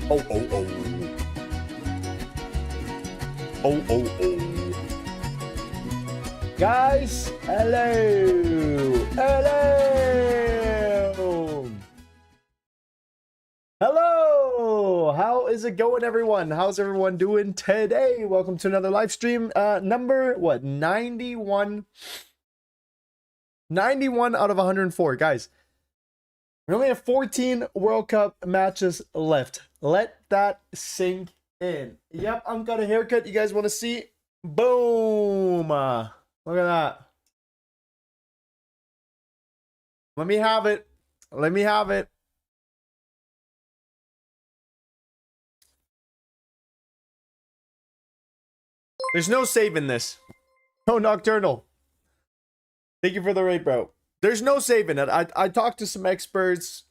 Oh, oh, oh. Oh, oh, oh. Guys, hello. Hello. Hello. How is it going, everyone? How's everyone doing today? Welcome to another live stream. Number, what, 91? 91 out of 104. Guys, we only have 14 World Cup matches left. Let that sink in. Yep, I'm got a haircut. You guys want to see? Boom. Look at that. Let me have it. Let me have it. There's no saving this. No, Nocturnal. Thank you for the raid, bro. There's no saving it. I talked to some experts.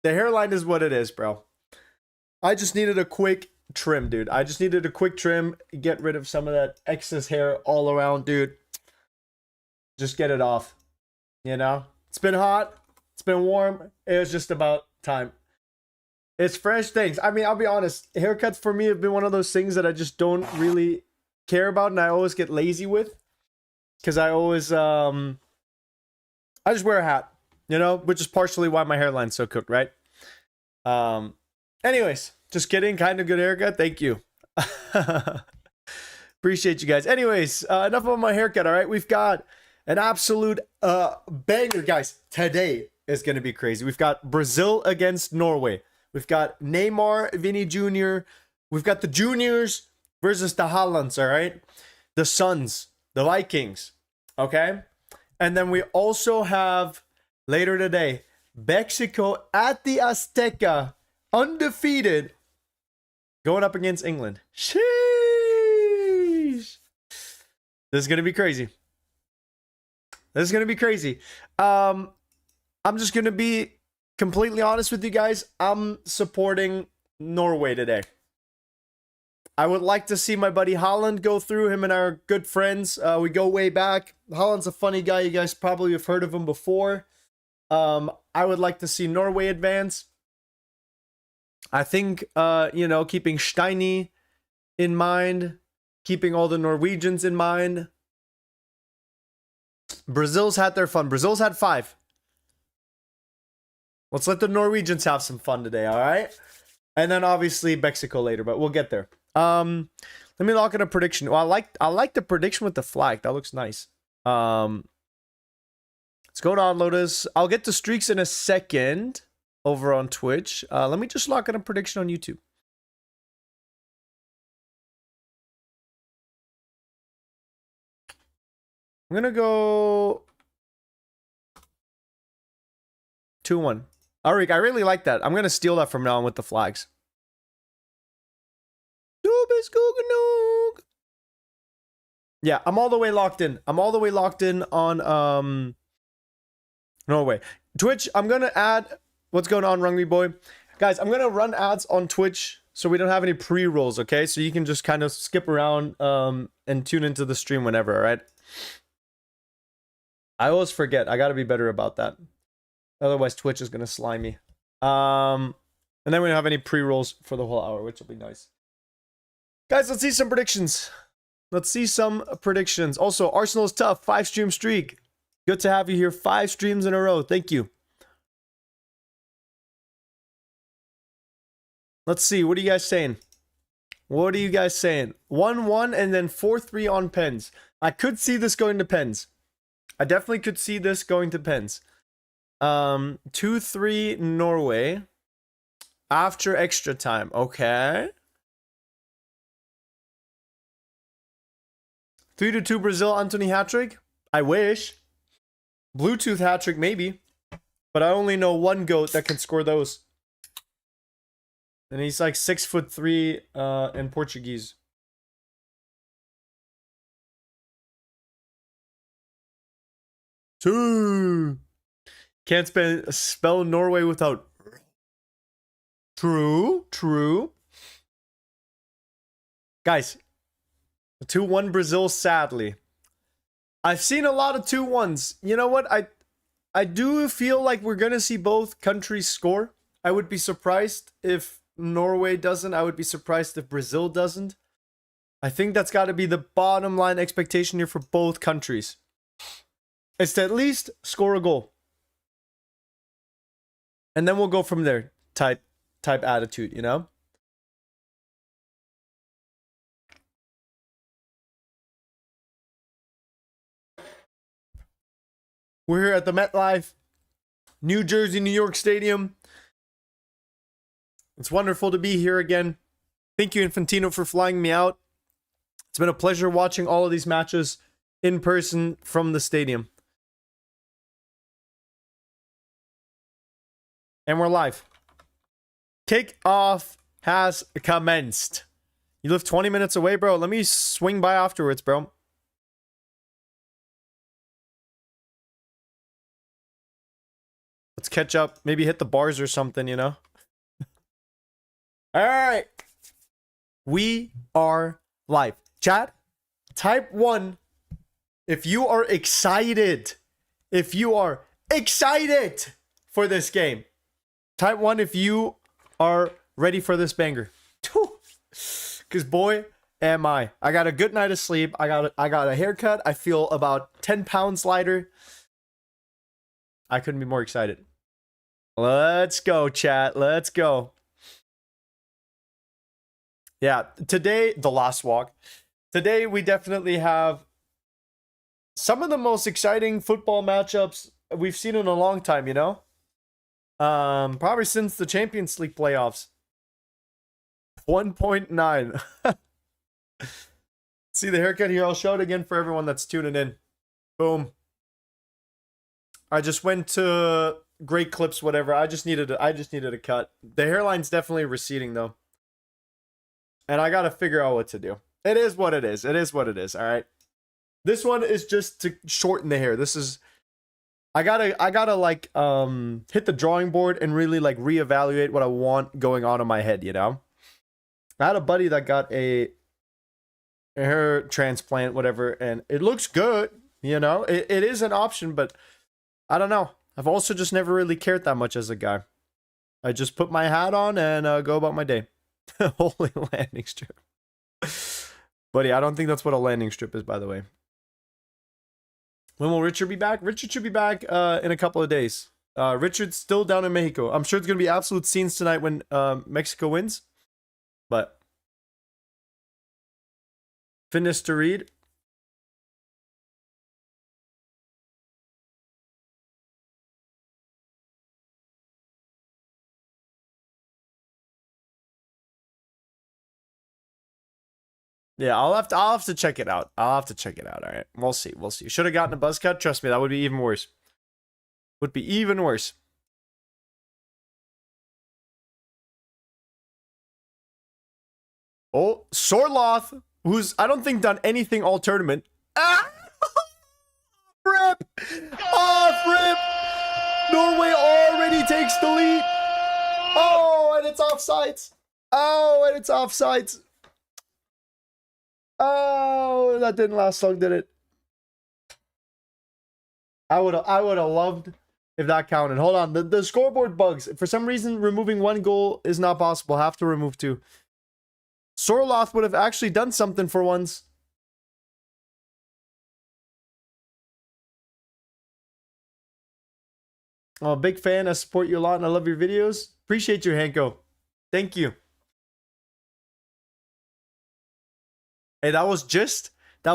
The hairline is what it is, bro. I just needed a quick trim, dude. I just needed a quick trim. Get rid of some of that excess hair all around, dude. Just get it off. You know? It's been hot. It's been warm. It was just about time. It's fresh things. I mean, I'll be honest. Haircuts for me have been one of those things that I just don't really care about, and I always get lazy with. Because I always, I just wear a hat, you know, which is partially why my hairline's so cooked, right? Anyways, just kidding. Kind of good haircut. Thank you. Appreciate you guys. Anyways, enough about my haircut, all right? We've got an absolute banger, guys. Today is going to be crazy. We've got Brazil against Norway. We've got Neymar, Vinny Jr. We've got the juniors versus the Haalands, all right? The Suns, the Vikings, okay? And then we also have, later today, Mexico at the Azteca, undefeated, going up against England. Sheesh! This is going to be crazy. This is going to be crazy. I'm just going to be completely honest with you guys. I'm supporting Norway today. I would like to see my buddy Haaland go through. Him and I are good friends. We go way back. Haaland's a funny guy. You guys probably have heard of him before. I would like to see Norway advance. I think, you know, keeping Steiny in mind, keeping all the Norwegians in mind. Brazil's had their fun. Brazil's had 5. Let's let the Norwegians have some fun today, all right? And then obviously Mexico later, but we'll get there. Let me lock in a prediction. Well, I like the prediction with the flag. That looks nice. Let's go to Lotus. I'll get to streaks in a second over on Twitch. Let me just lock in a prediction on YouTube. I'm gonna go 2-1. Arik, I really like that. I'm gonna steal that from now on with the flags. Yeah, I'm all the way locked in. I'm all the way locked in on Norway. Twitch, I'm gonna add what's going on, Rungby Boy. Guys, I'm gonna run ads on Twitch so we don't have any pre-rolls, okay? So you can just kind of skip around and tune into the stream whenever, alright? I always forget. I gotta be better about that. Otherwise Twitch is gonna slime me. And then we don't have any pre-rolls for the whole hour, which will be nice. Guys, let's see some predictions. Let's see some predictions. Also, Arsenal is tough. 5-stream streak. Good to have you here. 5 streams in a row. Thank you. Let's see. What are you guys saying? What are you guys saying? 1-1 and then 4-3 on pens. I could see this going to pens. I definitely could see this going to pens. 2-3 Norway. After extra time. Okay. 3-2 Brazil, Anthony hat-trick? I wish. Bluetooth hat-trick, maybe. But I only know one GOAT that can score those. And he's like 6'3" in Portuguese. Can't spell Norway without. True, true. Guys, 2-1 Brazil, sadly. I've seen a lot of 2-1s. You know what? I do feel like we're going to see both countries score. I would be surprised if Norway doesn't. I would be surprised if Brazil doesn't. I think that's got to be the bottom line expectation here for both countries. It's to at least score a goal. And then we'll go from there. Type attitude, you know? We're here at the MetLife, New Jersey, New York Stadium. It's wonderful to be here again. Thank you, Infantino, for flying me out. It's been a pleasure watching all of these matches in person from the stadium. And we're live. Kick-off has commenced. You live 20 minutes away, bro. Let me swing by afterwards, bro. Let's catch up. Maybe hit the bars or something, you know? All right. We are live. Chat, type 1 if you are excited. If you are excited for this game. Type 1 if you are ready for this banger. Because boy, am I. I got a good night of sleep. I got a haircut. I feel about 10 pounds lighter. I couldn't be more excited. Let's go, chat. Let's go. Yeah, today, the last walk. Today, we definitely have some of the most exciting football matchups we've seen in a long time, you know? Probably since the Champions League playoffs. 1.9. See the haircut here? I'll show it again for everyone that's tuning in. Boom. I just went to Great Clips, whatever. I just needed a cut. The hairline's definitely receding though. And I gotta figure out what to do. It is what it is. It is what it is. All right. This one is just to shorten the hair. This is. I gotta like hit the drawing board and really like reevaluate what I want going on in my head. You know. I had a buddy that got a hair transplant, whatever, and it looks good. You know, it is an option, but I don't know. I've also just never really cared that much as a guy. I just put my hat on and go about my day. Holy landing strip. Buddy, I don't think that's what a landing strip is, by the way. When will Richard be back? Richard should be back in a couple of days. Richard's still down in Mexico. I'm sure it's going to be absolute scenes tonight when Mexico wins. But fitness to read. Yeah, I'll have to check it out. I'll have to check it out. All right, we'll see. We'll see. Should have gotten a buzz cut. Trust me, that would be even worse. Would be even worse. Oh, Sorloth, who's I don't think done anything all tournament. Ah! Rip! Off rip! Norway already takes the lead. Oh, and it's offsides. Oh, and it's offsides. Oh, that didn't last long, did it? I would have loved if that counted. Hold on, the scoreboard bugs. For some reason, removing one goal is not possible. Have to remove two. Sorloth would have actually done something for once. Oh, big fan. I support you a lot and I love your videos. Appreciate you, Hanko. Thank you. Hey, that was just a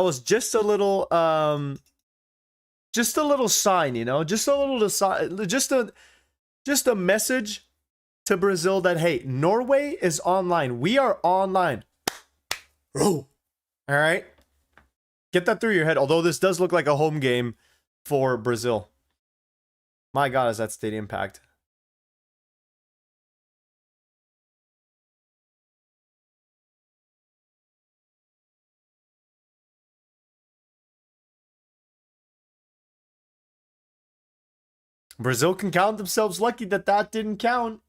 little sign, you know, just a message to Brazil that hey, Norway is online. We are online. Bro. All right. Get that through your head. Although this does look like a home game for Brazil. My God, is that stadium packed? Brazil can count themselves lucky that that didn't count.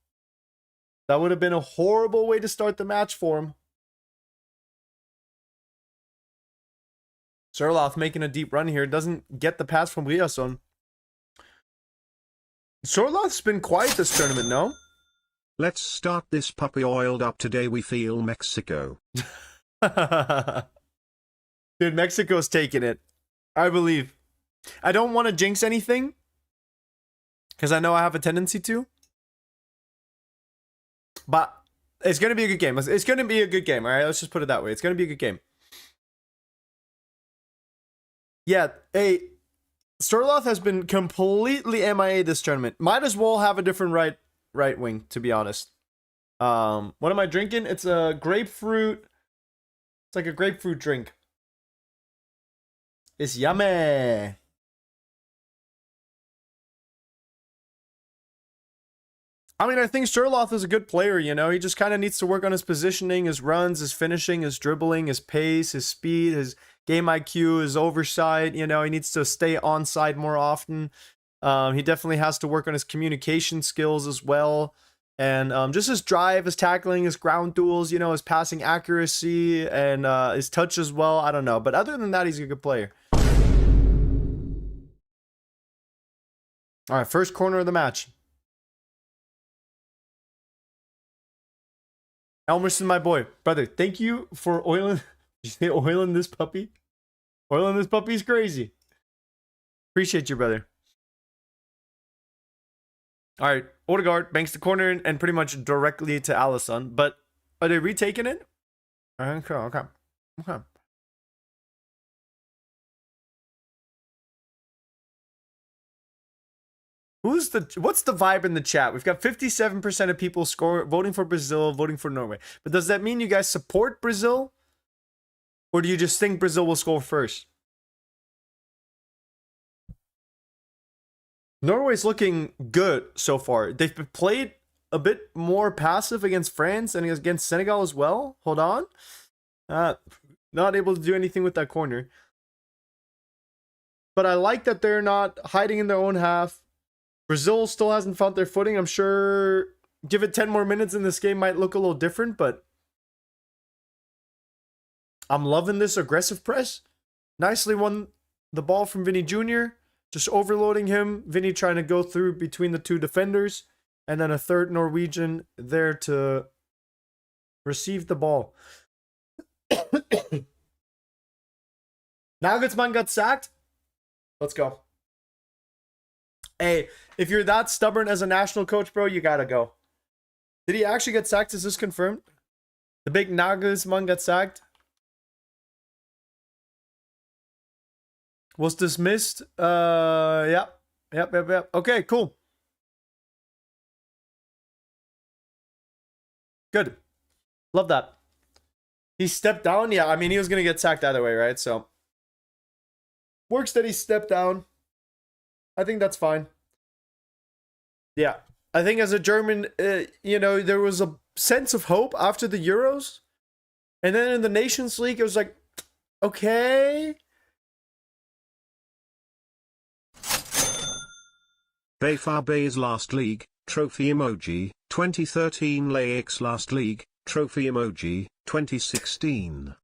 That would have been a horrible way to start the match for him. Sorloth making a deep run here. Doesn't get the pass from Riasson. Sorloth's been quiet this tournament, no? Let's start this puppy oiled up today. We feel Mexico. Dude, Mexico's taking it. I believe. I don't want to jinx anything, because I know I have a tendency to. But it's going to be a good game. It's going to be a good game, all right? Let's just put it that way. It's going to be a good game. Yeah, hey, Sturloth has been completely MIA this tournament. Might as well have a different right wing, to be honest. What am I drinking? It's a grapefruit. It's like a grapefruit drink. It's yummy. I mean, I think Sturloth is a good player, you know? He just kind of needs to work on his positioning, his runs, his finishing, his dribbling, his pace, his speed, his game IQ, his oversight, you know? He needs to stay onside more often. He definitely has to work on his communication skills as well. And just his drive, his tackling, his ground duels, you know, his passing accuracy, and his touch as well. I don't know. But other than that, he's a good player. All right, first corner of the match. Elmerson, my boy. Brother, thank you for oiling. Did you say oiling this puppy? Oiling this puppy is crazy. Appreciate you, brother. All right, Odegaard banks the corner and pretty much directly to Alisson. But are they retaking it? Okay. What's the vibe in the chat? We've got 57% of people voting for Brazil, voting for Norway. But does that mean you guys support Brazil? Or do you just think Brazil will score first? Norway's looking good so far. They've played a bit more passive against France and against Senegal as well. Hold on. Not able to do anything with that corner. But I like that they're not hiding in their own half. Brazil still hasn't found their footing. I'm sure give it 10 more minutes and this game might look a little different, but I'm loving this aggressive press. Nicely won the ball from Vinny Jr., just overloading him. Vinny trying to go through between the two defenders, and then a third Norwegian there to receive the ball. Nagelsmann got sacked. Let's go. Hey, if you're that stubborn as a national coach, bro, you gotta go. Did he actually get sacked? Is this confirmed? The big Nagelsmann got sacked? Was dismissed? Yep. Okay, cool. Good. Love that. He stepped down? Yeah, I mean, he was gonna get sacked either way, right? So, works that he stepped down. I think that's fine. Yeah. I think as a German, you know, there was a sense of hope after the Euros. And then in the Nations League, it was like, okay. Bay's last league, trophy emoji, 2013 Laix last league, trophy emoji, 2016.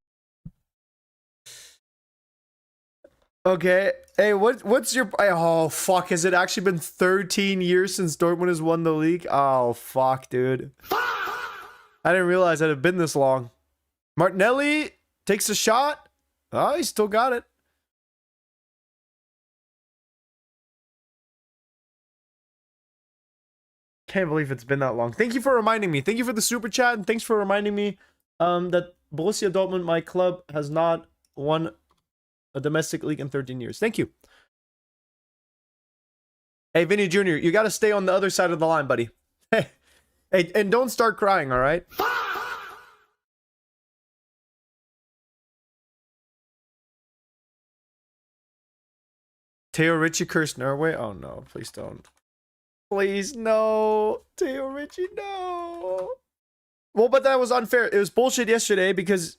Okay. Hey, what's your... Oh, fuck. Has it actually been 13 years since Dortmund has won the league? Oh, fuck, dude. I didn't realize it had been this long. Martinelli takes a shot. Oh, he still got it. Can't believe it's been that long. Thank you for reminding me. Thank you for the super chat, and thanks for reminding me that Borussia Dortmund, my club, has not won a domestic league in 13 years. Thank you. Hey, Vinny Jr., you got to stay on the other side of the line, buddy. Hey, and don't start crying, all right? Theo Richie cursed Norway? Oh, no. Please don't. Please, no. Theo Richie, no. Well, but that was unfair. It was bullshit yesterday because...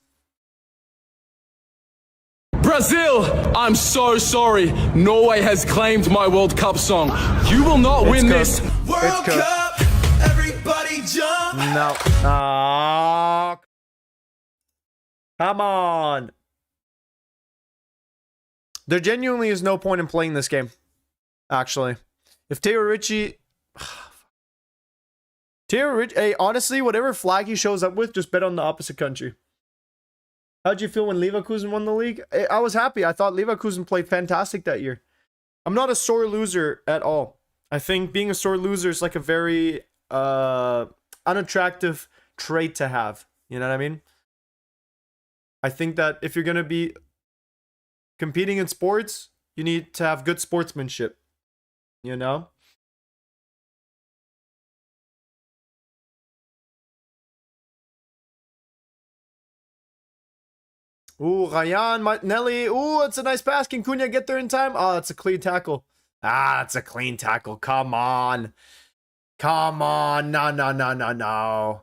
Brazil, I'm so sorry. Norway has claimed my World Cup song. You will not win this. World Cup, everybody jump. No. Come on. There genuinely is no point in playing this game, actually. If Theo Richie... Hey, honestly, whatever flag he shows up with, just bet on the opposite country. How'd you feel when Leverkusen won the league? I was happy. I thought Leverkusen played fantastic that year. I'm not a sore loser at all. I think being a sore loser is like a very unattractive trait to have. You know what I mean? I think that if you're going to be competing in sports, you need to have good sportsmanship. You know? Ooh, Ryan Martinelli. Ooh, it's a nice pass. Can Cunha get there in time? Oh, that's a clean tackle. Ah, it's a clean tackle. Come on. Come on. No, no, no, no, no.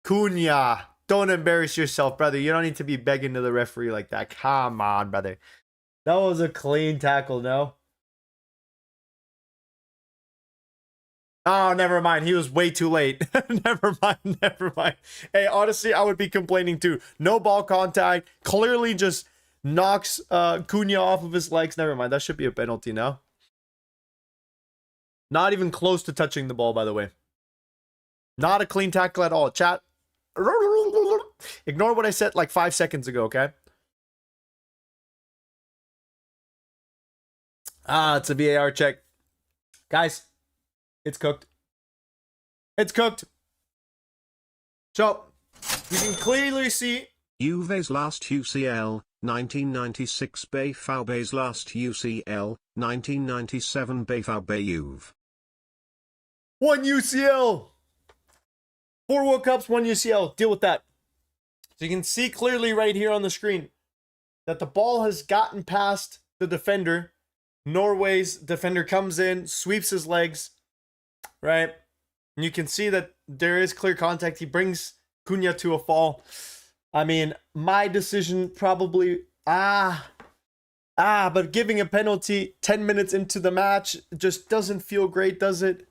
Cunha. Don't embarrass yourself, brother. You don't need to be begging to the referee like that. Come on, brother. That was a clean tackle, no? Oh, never mind. He was way too late. Never mind. Never mind. Hey, honestly, I would be complaining too. No ball contact. Clearly just knocks Cunha off of his legs. Never mind. That should be a penalty now. Not even close to touching the ball, by the way. Not a clean tackle at all. Chat. Ignore what I said like 5 seconds ago, okay? Ah, it's a VAR check. Guys, it's cooked. It's cooked. So, you can clearly see Juve's last UCL, 1996 BVB's last UCL, 1997 BVB Juve. 1 UCL. 4 World Cups, 1 UCL. Deal with that. So you can see clearly right here on the screen that the ball has gotten past the defender. Norway's defender comes in, sweeps his legs, right? And you can see that there is clear contact. He brings Cunha to a fall. I mean, my decision probably, but giving a penalty 10 minutes into the match just doesn't feel great, does it?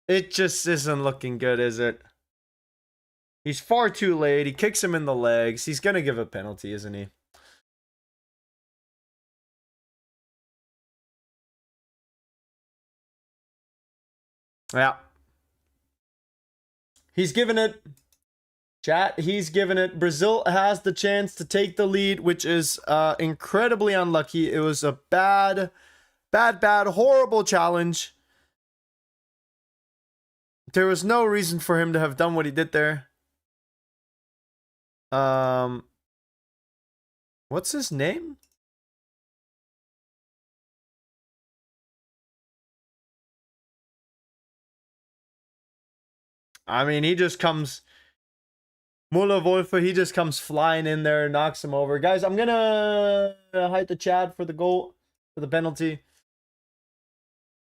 It just isn't looking good, is it? He's far too late. He kicks him in the legs. He's going to give a penalty, isn't he? Yeah. He's given it. Chat, he's given it. Brazil has the chance to take the lead, which is incredibly unlucky. It was a bad, horrible challenge. There was no reason for him to have done what he did there. What's his name? I mean, he just comes... Muller Wolfe, he just comes flying in there and knocks him over. Guys, I'm going to hide the chat for the goal, for the penalty.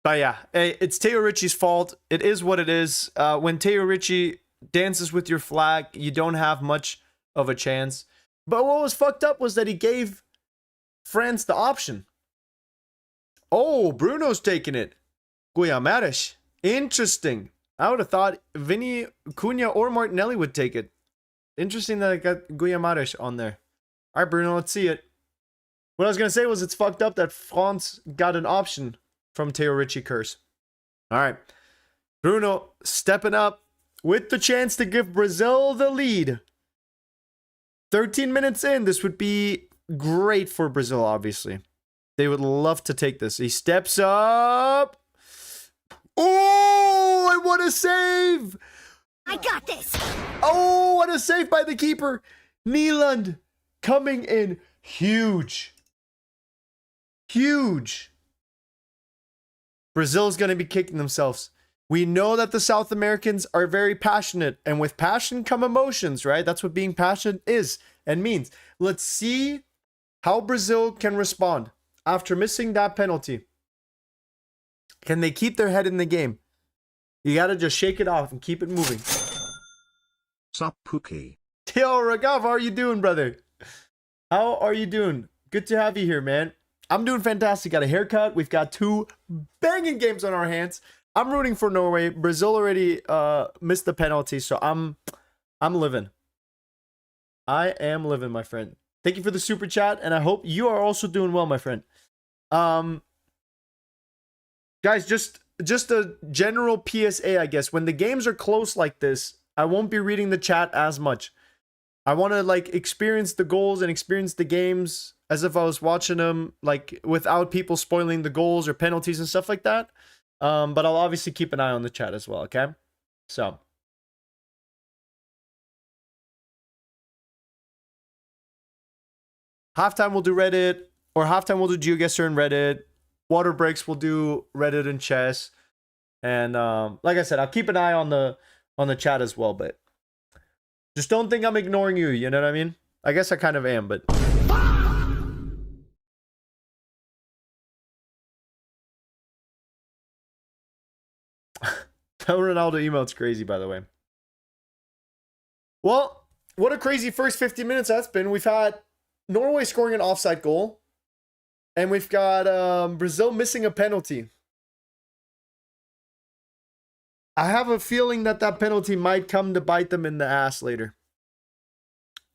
But yeah, it's Teo Ritchie's fault. It is what it is. When Teo Ritchie dances with your flag, you don't have much of a chance. But what was fucked up was that he gave France the option. Oh, Bruno's taking it. Guillamares. Interesting. I would have thought Vinny, Cunha, or Martinelli would take it. Interesting that I got Guillamares on there. All right, Bruno, let's see it. What I was going to say was it's fucked up that France got an option from Teo Ritchie curse. All right. Bruno stepping up with the chance to give Brazil the lead. 13 minutes in, this would be great for Brazil, obviously. They would love to take this. He steps up. Oh, and what a save! I got this. Oh, what a save by the keeper. Nyland coming in huge. Huge. Brazil's going to be kicking themselves. We know that the South Americans are very passionate, and with passion come emotions, right? That's what being passionate is and means. Let's see how Brazil can respond after missing that penalty. Can they keep their head in the game? You got to just shake it off and keep it moving. Sup, Pookie? Yo, Ragav, how are you doing, brother? How are you doing? Good to have you here, man. I'm doing fantastic. Got a haircut. We've got 2 banging games on our hands. I'm rooting for Norway. Brazil already missed the penalty, so I'm living. I am living, my friend. Thank you for the super chat, and I hope you are also doing well, my friend. Guys, just a general PSA, I guess. When the games are close like this, I won't be reading the chat as much. I want to like experience the goals and experience the games as if I was watching them, like without people spoiling the goals or penalties and stuff like that. But I'll obviously keep an eye on the chat as well, okay? So. Halftime we'll do Reddit, or halftime we'll do GeoGuessr and Reddit. Water breaks we'll do Reddit and chess. And like I said, I'll keep an eye on the chat as well, but just don't think I'm ignoring you, you know what I mean? I guess I kind of am, but that Ronaldo emote's crazy, by the way. Well, what a crazy first 50 minutes that's been. We've had Norway scoring an offside goal, and we've got Brazil missing a penalty. I have a feeling that penalty might come to bite them in the ass later.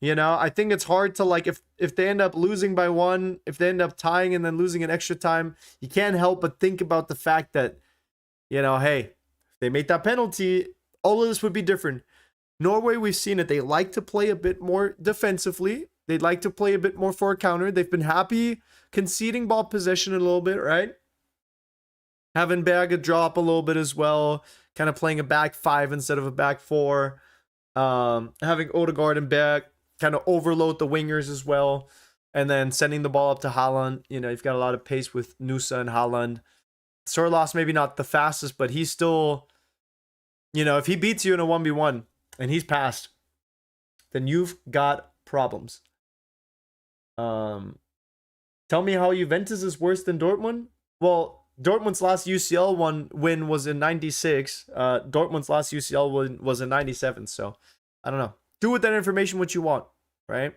You know, I think it's hard to, like, if they end up losing by one, if they end up tying and then losing in extra time, you can't help but think about the fact that, you know, hey, if they made that penalty, all of this would be different. Norway, we've seen it. They like to play a bit more defensively. They'd like to play a bit more for a counter. They've been happy conceding ball possession a little bit, right? Having Berge drop a little bit as well. Kind of playing a back five instead of a back four. Having Odegaard and Berge kind of overload the wingers as well. And then sending the ball up to Haaland. You know, you've got a lot of pace with Nusa and Haaland. Sorloth maybe not the fastest, but he's still, you know, if he beats you in a 1v1 and he's passed, then you've got problems. Tell me how Juventus is worse than Dortmund? Well, Dortmund's last UCL win was in 96. Dortmund's last UCL win was in 97. So, I don't know. Do with that information what you want, right?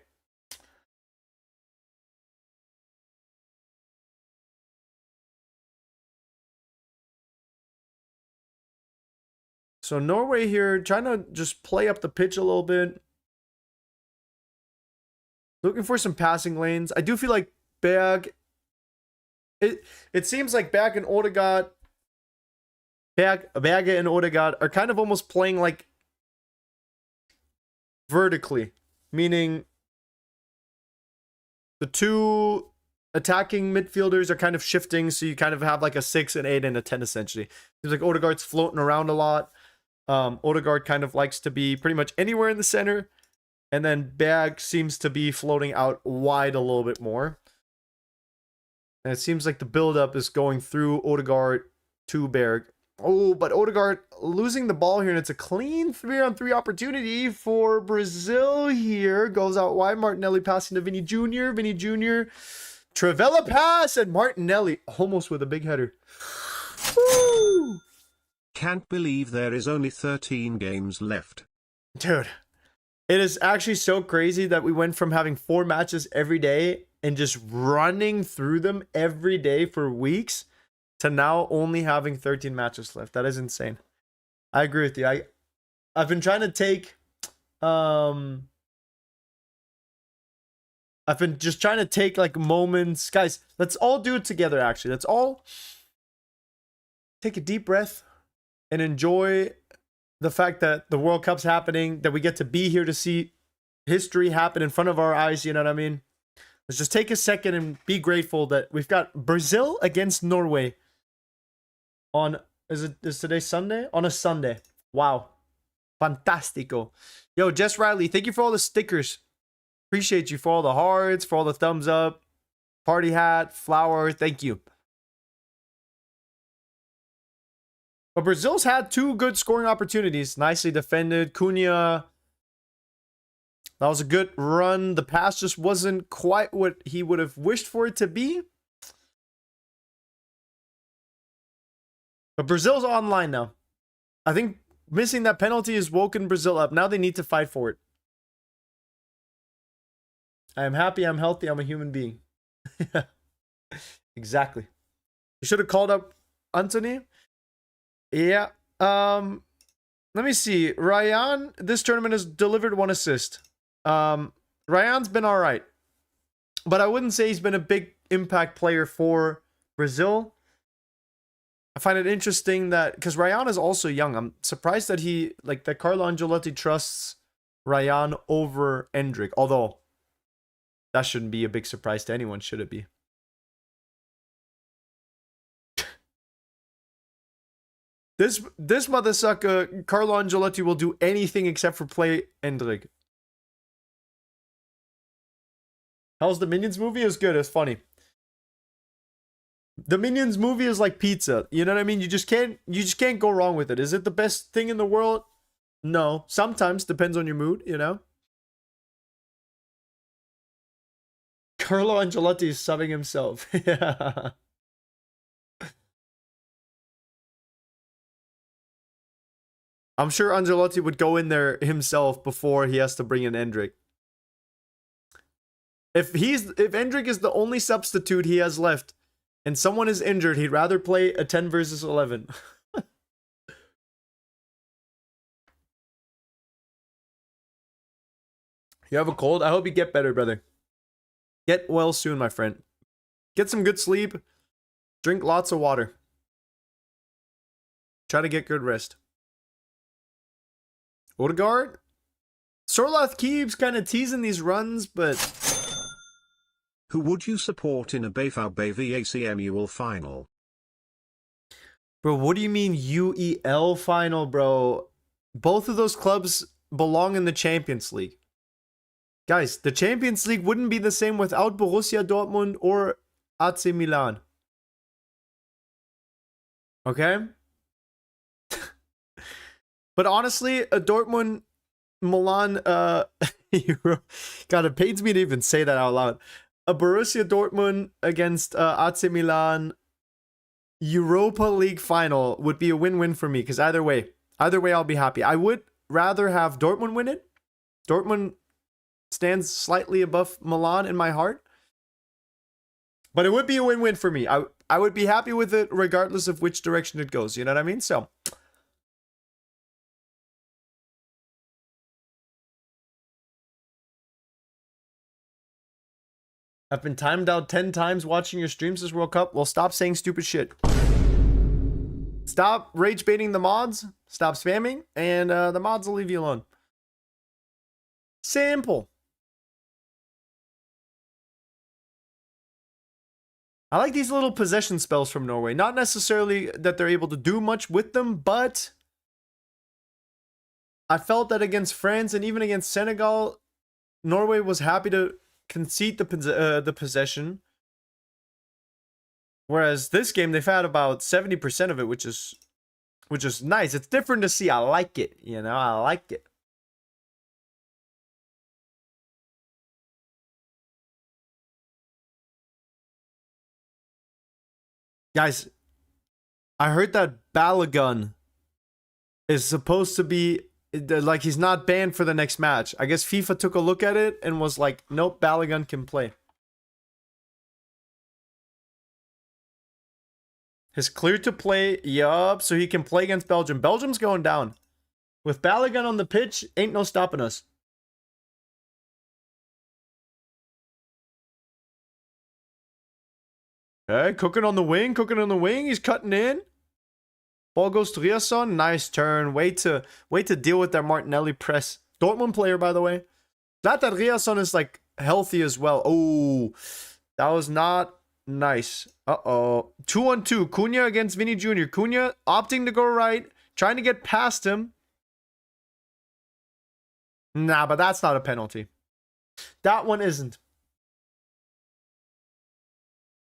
So, Norway here, trying to just play up the pitch a little bit. Looking for some passing lanes. I do feel like Berge... It seems like Berge and Odegaard are kind of almost playing like vertically, meaning the two attacking midfielders are kind of shifting, so you kind of have like a 6, an 8, and a 10 essentially. Seems like Odegaard's floating around a lot. Odegaard kind of likes to be pretty much anywhere in the center, and then Berge seems to be floating out wide a little bit more. And it seems like the build-up is going through Odegaard to Berge. Oh, but Odegaard losing the ball here, and it's a clean 3-on-3 opportunity for Brazil here. Goes out wide. Martinelli passing to Vinny Jr. Vinny Jr. Trivela pass, and Martinelli almost with a big header. Woo! Can't believe there is only 13 games left. Dude, it is actually so crazy that we went from having 4 matches every day and just running through them every day for weeks to now only having 13 matches left. That is insane. I agree with you. I've been trying to take I've been just trying to take like moments. Guys, let's all do it together actually. Let's all take a deep breath and enjoy the fact that the World Cup's happening, that we get to be here to see history happen in front of our eyes, you know what I mean? Let's just take a second and be grateful that we've got Brazil against Norway on, is today Sunday? On a Sunday. Wow. Fantastico. Yo, Jess Riley, thank you for all the stickers. Appreciate you for all the hearts, for all the thumbs up, party hat, flower, thank you. But Brazil's had 2 good scoring opportunities. Nicely defended. Cunha, that was a good run. The pass just wasn't quite what he would have wished for it to be. But Brazil's online now. I think missing that penalty has woken Brazil up. Now they need to fight for it. I am happy, I'm healthy, I'm a human being. Exactly. You should have called up Anthony. Yeah. Let me see. Ryan, this tournament has delivered 1 assist. Ryan's been all right. but I wouldn't say he's been a big impact player for Brazil. I find it interesting that because Ryan is also young, I'm surprised that that Carlo Ancelotti trusts Ryan over Endrick. Although that shouldn't be a big surprise to anyone, should it be? This mother sucker, Carlo Ancelotti, will do anything except for play Endrick. How's the Minions movie? It was good. It's funny. The Minions movie is like pizza. You know what I mean? You just can't go wrong with it. Is it the best thing in the world? No. Sometimes depends on your mood, you know? Carlo Ancelotti is subbing himself. Yeah. I'm sure Ancelotti would go in there himself before he has to bring in Endrick. If Endrick is the only substitute he has left and someone is injured, he'd rather play a 10 versus 11. You have a cold? I hope you get better, brother. Get well soon, my friend. Get some good sleep. Drink lots of water. Try to get good rest. Odegaard? Sorloth keeps kind of teasing these runs, but... Who would you support in a BFA VACMUL final? Bro, what do you mean UEL final, bro? Both of those clubs belong in the Champions League. Guys, the Champions League wouldn't be the same without Borussia Dortmund or AC Milan. Okay? But honestly, a Dortmund Milan Euro, God, it pains me to even say that out loud. A Borussia Dortmund against AC Milan Europa League final would be a win-win for me, because either way I'll be happy. I would rather have Dortmund win it. Dortmund stands slightly above Milan in my heart. But it would be a win-win for me. I would be happy with it regardless of which direction it goes. You know what I mean? So... I've been timed out 10 times watching your streams this World Cup. Well, stop saying stupid shit. Stop rage baiting the mods. Stop spamming. And the mods will leave you alone. Simple. I like these little possession spells from Norway. Not necessarily that they're able to do much with them, but I felt that against France and even against Senegal, Norway was happy to concede the possession, whereas this game they've had about 70% of it, which is nice. It's different to see. I like it, you know. I like it. Guys, I heard that Balogun is supposed to be like, he's not banned for the next match. I guess FIFA took a look at it and was like, nope, Balogun can play. He's cleared to play. Yup, so he can play against Belgium. Belgium's going down. With Balogun on the pitch, ain't no stopping us. Okay, cooking on the wing. He's cutting in. Ball goes to Riasson. Nice turn. Way to deal with that Martinelli press. Dortmund player, by the way. Glad that Riasson is like healthy as well. Oh, that was not nice. Uh-oh. 2-on-2. Cunha against Vinny Jr. Cunha opting to go right. Trying to get past him. Nah, but that's not a penalty. That one isn't.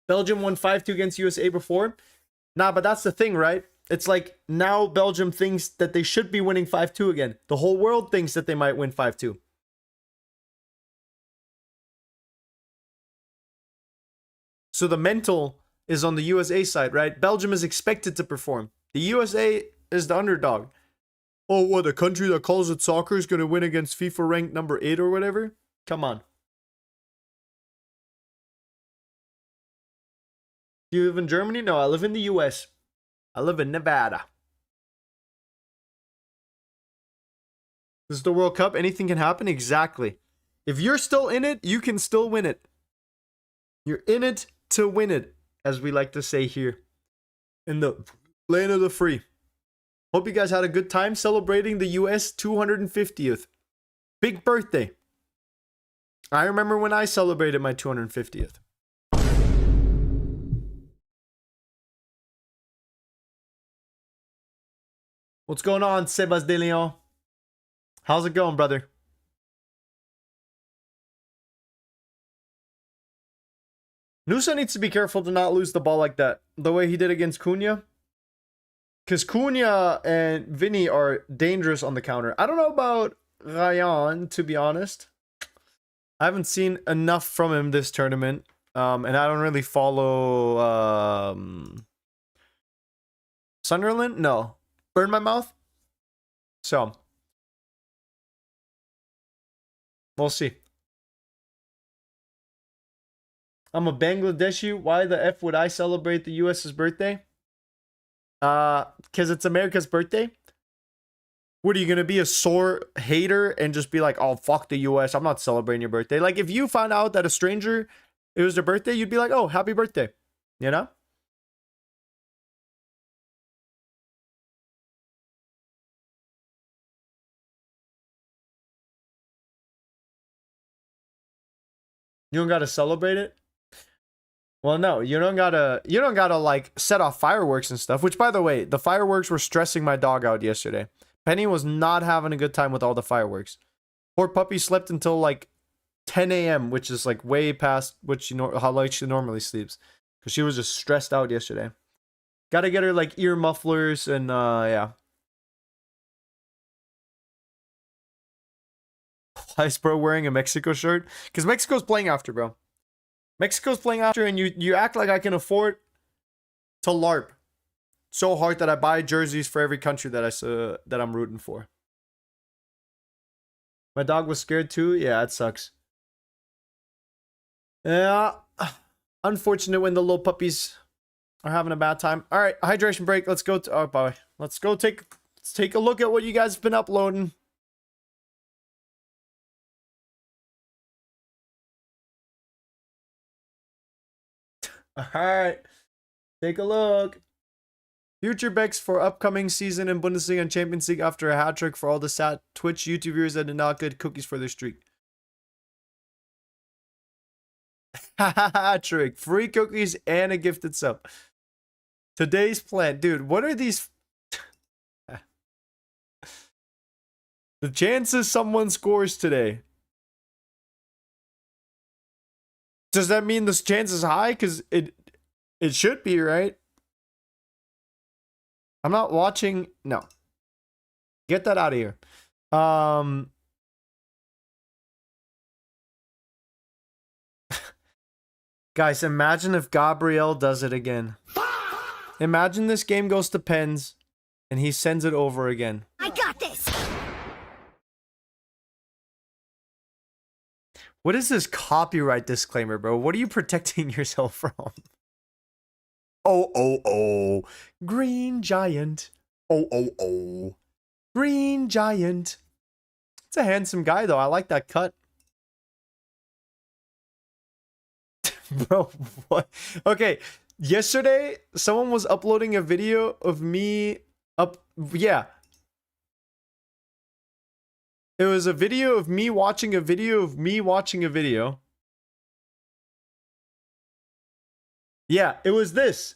Belgium won 5-2 against USA before. Nah, but that's the thing, right? It's like now Belgium thinks that they should be winning 5-2 again. The whole world thinks that they might win 5-2. So the mental is on the USA side, right? Belgium is expected to perform. The USA is the underdog. Oh, what, a country that calls it soccer is going to win against FIFA ranked number 8 or whatever? Come on. Do you live in Germany? No, I live in the US. I live in Nevada. This is the World Cup. Anything can happen. Exactly. If you're still in it, you can still win it. You're in it to win it, as we like to say here in the land of the free. Hope you guys had a good time celebrating the US 250th. Big birthday. I remember when I celebrated my 250th. What's going on, Sebas de Leon? How's it going, brother? Nusa needs to be careful to not lose the ball like that. The way he did against Cunha. Because Cunha and Vinny are dangerous on the counter. I don't know about Ryan, to be honest. I haven't seen enough from him this tournament. And I don't really follow Sunderland? No. Burn my mouth? So. We'll see. I'm a Bangladeshi. Why the F would I celebrate the US's birthday? Because it's America's birthday. What are you gonna be, a sore hater and just be like, oh fuck the US, I'm not celebrating your birthday? Like if you found out that a stranger, it was their birthday, you'd be like, oh, happy birthday. You know? You don't gotta celebrate it? Well, no, you don't gotta like set off fireworks and stuff, which by the way, the fireworks were stressing my dog out yesterday. Penny was not having a good time with all the fireworks. Poor puppy slept until like 10 a.m., which is like way past what how late she normally sleeps. Because she was just stressed out yesterday. Gotta get her like ear mufflers and yeah. Why is bro wearing a Mexico shirt? Because Mexico's playing after, bro. Mexico's playing after, and you act like I can afford to LARP so hard that I buy jerseys for every country that I'm rooting for. My dog was scared too. Yeah, it sucks. Yeah, unfortunate when the little puppies are having a bad time. All right, hydration break. Let's go. Oh boy, let's take a look at what you guys have been uploading. All right, take a look. Future bets for upcoming season in Bundesliga and Champions League after a hat trick for all the sad Twitch YouTube viewers that did not get cookies for their streak. Hat trick, free cookies and a gifted sub. Today's plan, dude. What are these? The chances someone scores today. Does that mean this chance is high? Because it should be, right? I'm not watching. No. Get that out of here. Guys, imagine if Gabriel does it again. Imagine this game goes to pens and he sends it over again. I got this. What is this copyright disclaimer, bro? What are you protecting yourself from? Oh. Green Giant. Oh. Green Giant. It's a handsome guy, though. I like that cut. Bro, what? Okay, yesterday, someone was uploading a video of me Yeah. It was a video of me watching a video of me watching a video. Yeah, it was this.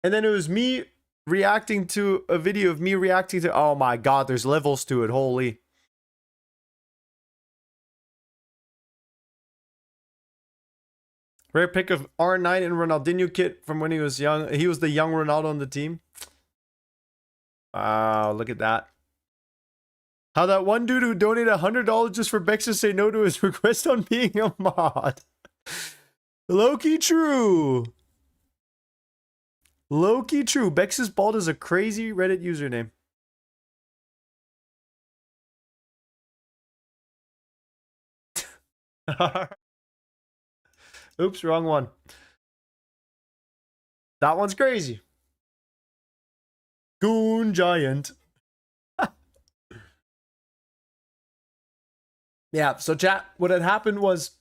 And then it was me reacting to a video of me reacting to... Oh my god, there's levels to it. Holy. Rare pick of R9 and Ronaldinho kit from when he was young. He was the young Ronaldo on the team. Wow, look at that. How that one dude who donated $100 just for Bex to say no to his request on being a mod. Low-key true. Low-key true. Bex's Bald is a crazy Reddit username. Oops, wrong one. That one's crazy. Goon Giant. Yeah, so chat, what had happened was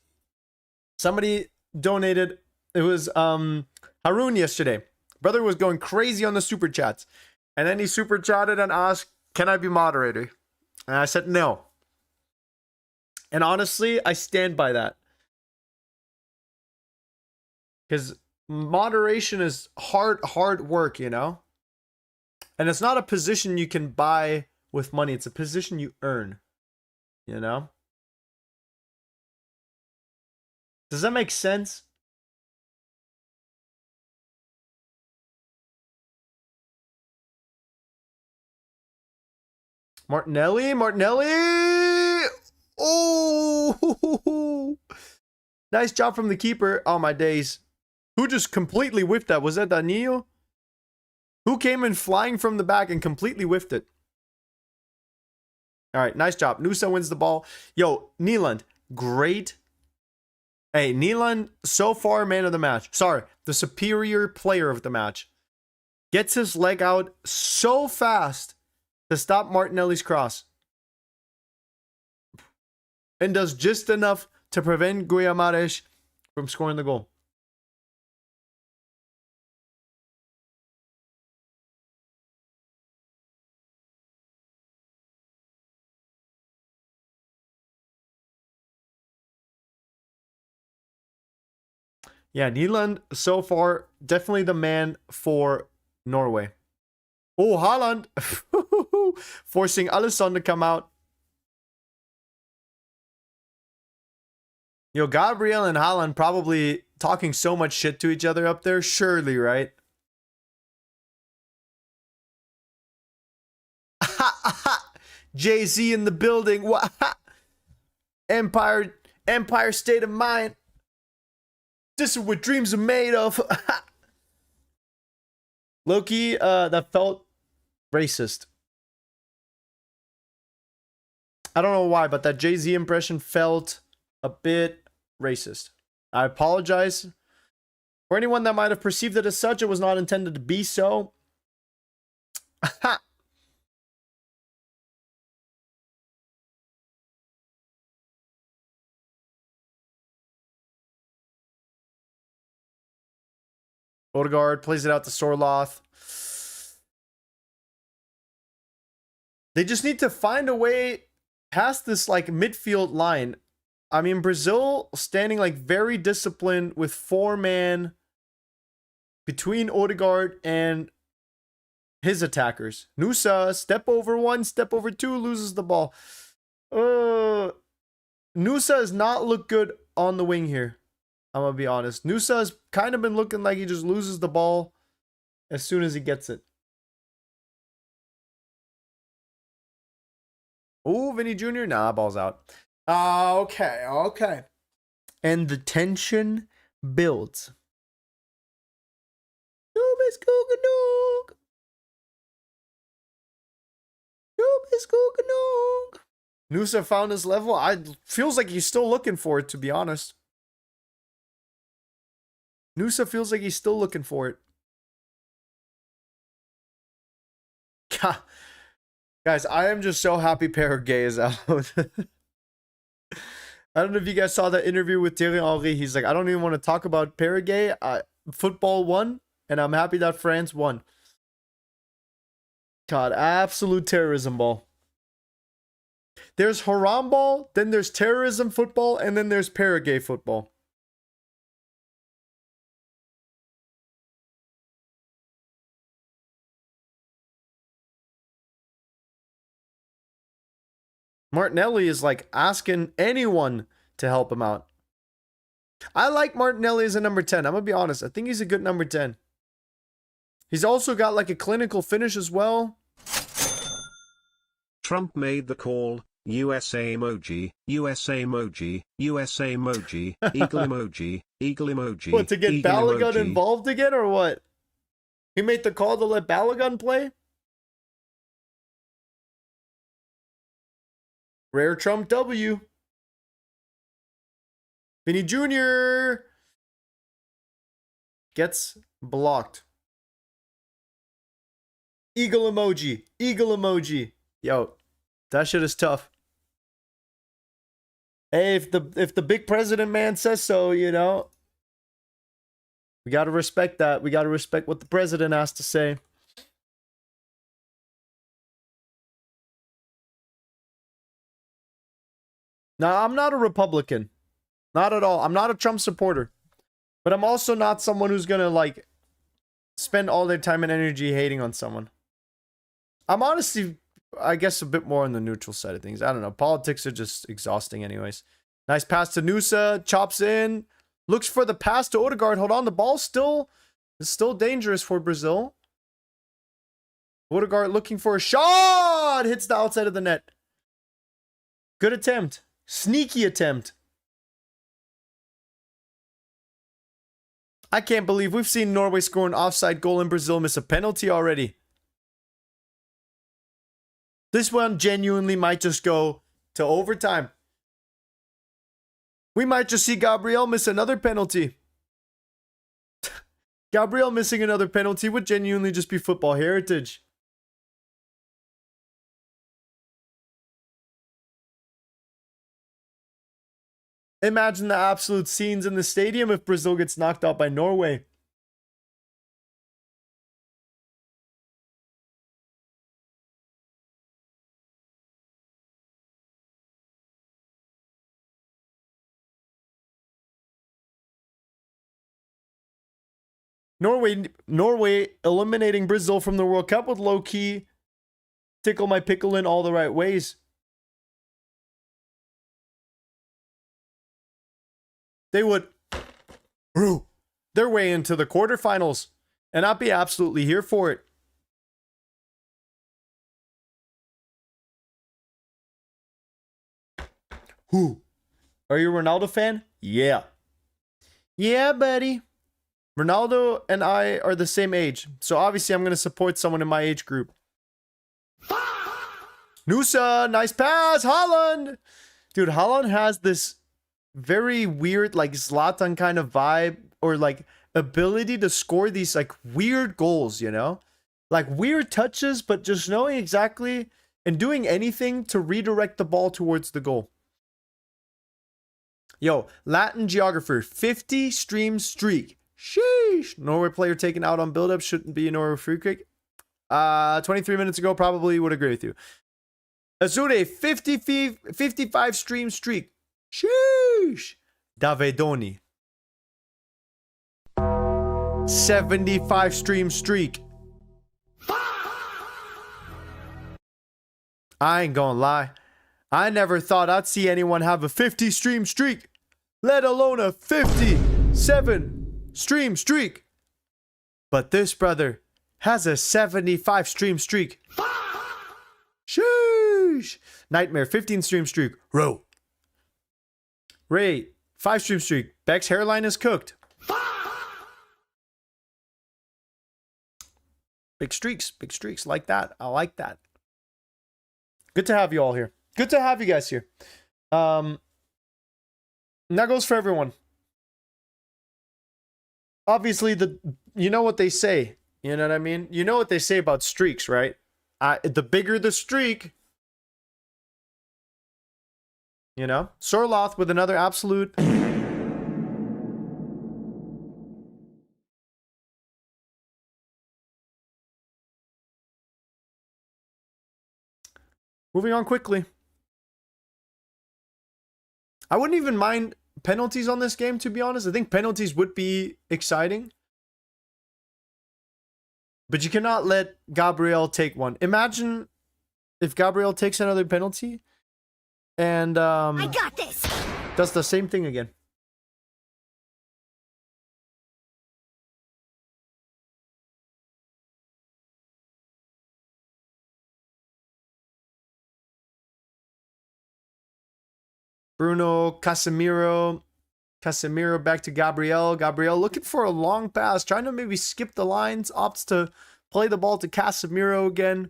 somebody donated It was Harun yesterday. Brother was going crazy on the super chats. And then he super chatted and asked, "Can I be moderator?" And I said no. And honestly, I stand by that. Because moderation is hard work, you know? And it's not a position you can buy with money. It's a position you earn, you know? Does that make sense? Martinelli. Oh, nice job from the keeper. Oh, my days. Who just completely whiffed that? Was that Danilo? Who came in flying from the back and completely whiffed it? All right, nice job. Nusa wins the ball. Yo, Nyland, great. Hey, Nyland, so far, man of the match. Sorry, the superior player of the match. Gets his leg out so fast to stop Martinelli's cross. And does just enough to prevent Guillamares from scoring the goal. Yeah, Nyland, so far, definitely the man for Norway. Oh, Haaland. Forcing Alisson to come out. Yo, Gabriel and Haaland probably talking so much shit to each other up there. Surely, right? Jay-Z in the building. What? Empire state of mind. This is what dreams are made of. Loki, that felt racist. I don't know why, but that Jay-Z impression felt a bit racist. I apologize. For anyone that might have perceived it as such, it was not intended to be so. Odegaard plays it out to Sorloth. They just need to find a way past this like midfield line. I mean, Brazil standing like very disciplined with 4-man between Odegaard and his attackers. Nusa, step over 1, step over 2, loses the ball. Nusa has not looked good on the wing here. I'm going to be honest. Nusa has kind of been looking like he just loses the ball as soon as he gets it. Oh, Vinny Jr. Nah, ball's out. Okay. And the tension builds. Nusa found his level. Feels like he's still looking for it, to be honest. Nusa feels like he's still looking for it. Guys, I am just so happy Paraguay is out. I don't know if you guys saw that interview with Thierry Henry. He's like, I don't even want to talk about Paraguay. Football won, and I'm happy that France won. God, absolute terrorism ball. There's haram ball, then there's terrorism football, and then there's Paraguay football. Martinelli is like asking anyone to help him out. I like Martinelli as a number 10. I'm going to be honest. I think he's a good number 10. He's also got like a clinical finish as well. Trump made the call. USA emoji, USA emoji, USA emoji, eagle emoji, eagle emoji. What, to get eagle Balogun emoji. involved again or what? He made the call to let Balogun play? Rare Trump W. Vinny Jr. gets blocked. Eagle emoji. Eagle emoji. Yo, that shit is tough. Hey, if the big president man says so, you know. We got to respect that. We got to respect what the president has to say. Now, I'm not a Republican. Not at all. I'm not a Trump supporter. But I'm also not someone who's going to, like, spend all their time and energy hating on someone. I'm honestly, I guess, a bit more on the neutral side of things. I don't know. Politics are just exhausting anyways. Nice pass to Nusa. Chops in. Looks for the pass to Odegaard. Hold on. The ball is still dangerous for Brazil. Odegaard looking for a shot. Hits the outside of the net. Good attempt. Sneaky attempt. I can't believe we've seen Norway score an offside goal and Brazil miss a penalty already. This one genuinely might just go to overtime. We might just see Gabriel miss another penalty. Gabriel missing another penalty would genuinely just be football heritage. Imagine the absolute scenes in the stadium if Brazil gets knocked out by Norway. Norway eliminating Brazil from the World Cup would low-key tickle my pickle in all the right ways. They would their way into the quarterfinals, and I'd be absolutely here for it. Who? Are you a Ronaldo fan? Yeah. Yeah, buddy. Ronaldo and I are the same age, so obviously I'm going to support someone in my age group. Nusa, nice pass. Haaland. Dude, Haaland has this very weird, like, Zlatan kind of vibe, or like ability to score these like weird goals, you know? Like weird touches, but just knowing exactly and doing anything to redirect the ball towards the goal. Yo, Latin geographer, 50 stream streak. Sheesh. Norway player taken out on build-up. Shouldn't be a Norway free kick. 23 minutes ago, probably would agree with you. Azure, 55 stream streak. Sheesh. Davedoni. 75 stream streak. I ain't gonna lie. I never thought I'd see anyone have a 50 stream streak, let alone a 57 stream streak. But this brother has a 75 stream streak. Sheesh. Nightmare, 15 stream streak. Row. Ray, 5 stream streak. Beck's hairline is cooked. Big streaks like that. I like that. Good to have you all here. Good to have you guys here. And that goes for everyone. Obviously, you know what they say. You know what I mean? You know what they say about streaks, right? The bigger the streak, you know? Sorloth with another absolute. Moving on quickly. I wouldn't even mind penalties on this game, to be honest. I think penalties would be exciting. But you cannot let Gabriel take one. Imagine if Gabriel takes another penalty and I got this. Does the same thing again. Bruno, Casemiro back to Gabriel. Gabriel looking for a long pass, trying to maybe skip the lines, opts to play the ball to Casemiro again.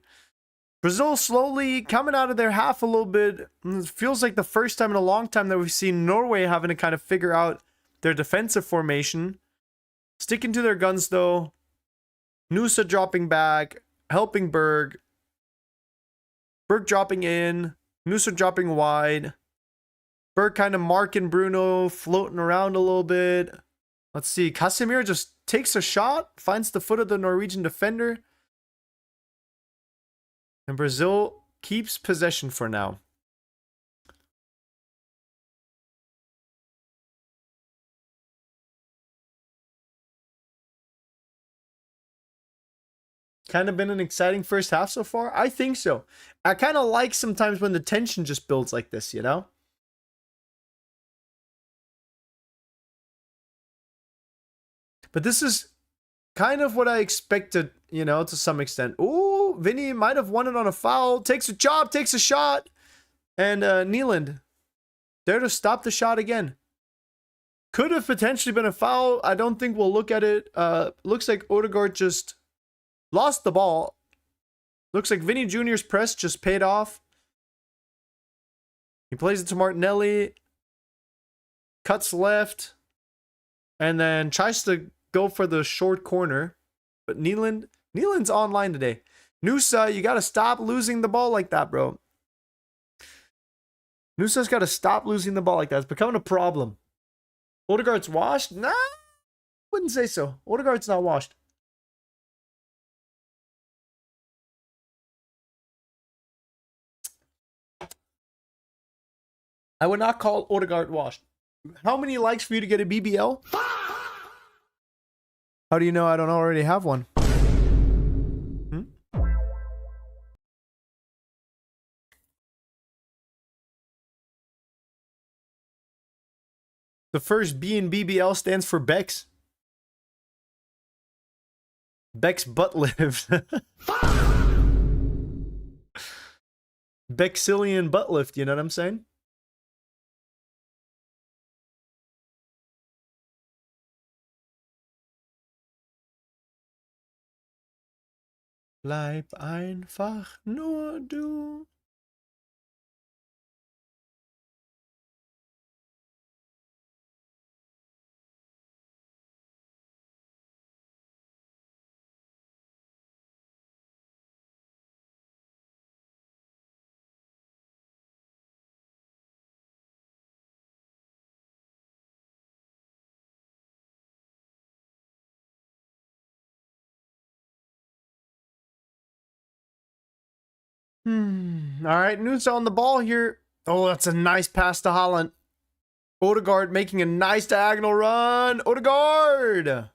Brazil slowly coming out of their half a little bit. It feels like the first time in a long time that we've seen Norway having to kind of figure out their defensive formation. Sticking to their guns though. Nusa dropping back, helping Berg. Berg dropping in, Nusa dropping wide. Berg kind of marking Bruno, floating around a little bit. Let's see. Casemiro just takes a shot, finds the foot of the Norwegian defender. And Brazil keeps possession for now. Kind of been an exciting first half so far? I think so. I kind of like sometimes when the tension just builds like this, you know? But this is kind of what I expected, you know, to some extent. Ooh, Vinny might have won it on a foul. Takes a job, takes a shot. And Nyland there to stop the shot again. Could have potentially been a foul. I don't think we'll look at it. Looks like Odegaard just lost the ball. Looks like Vinny Jr.'s press just paid off. He plays it to Martinelli. Cuts left. And then tries to go for the short corner. But Nyland's online today. Nusa, you got to stop losing the ball like that, bro. Nusa's got to stop losing the ball like that. It's becoming a problem. Odegaard's washed? Nah, wouldn't say so. Odegaard's not washed. I would not call Odegaard washed. How many likes for you to get a BBL? How do you know I don't already have one? The first B in BBL stands for Bex. Bex butt lift. Bexillian butt lift, you know what I'm saying? Bleib einfach nur du. All right, Nusa on the ball here. Oh, that's a nice pass to Haaland. Odegaard making a nice diagonal run. Odegaard!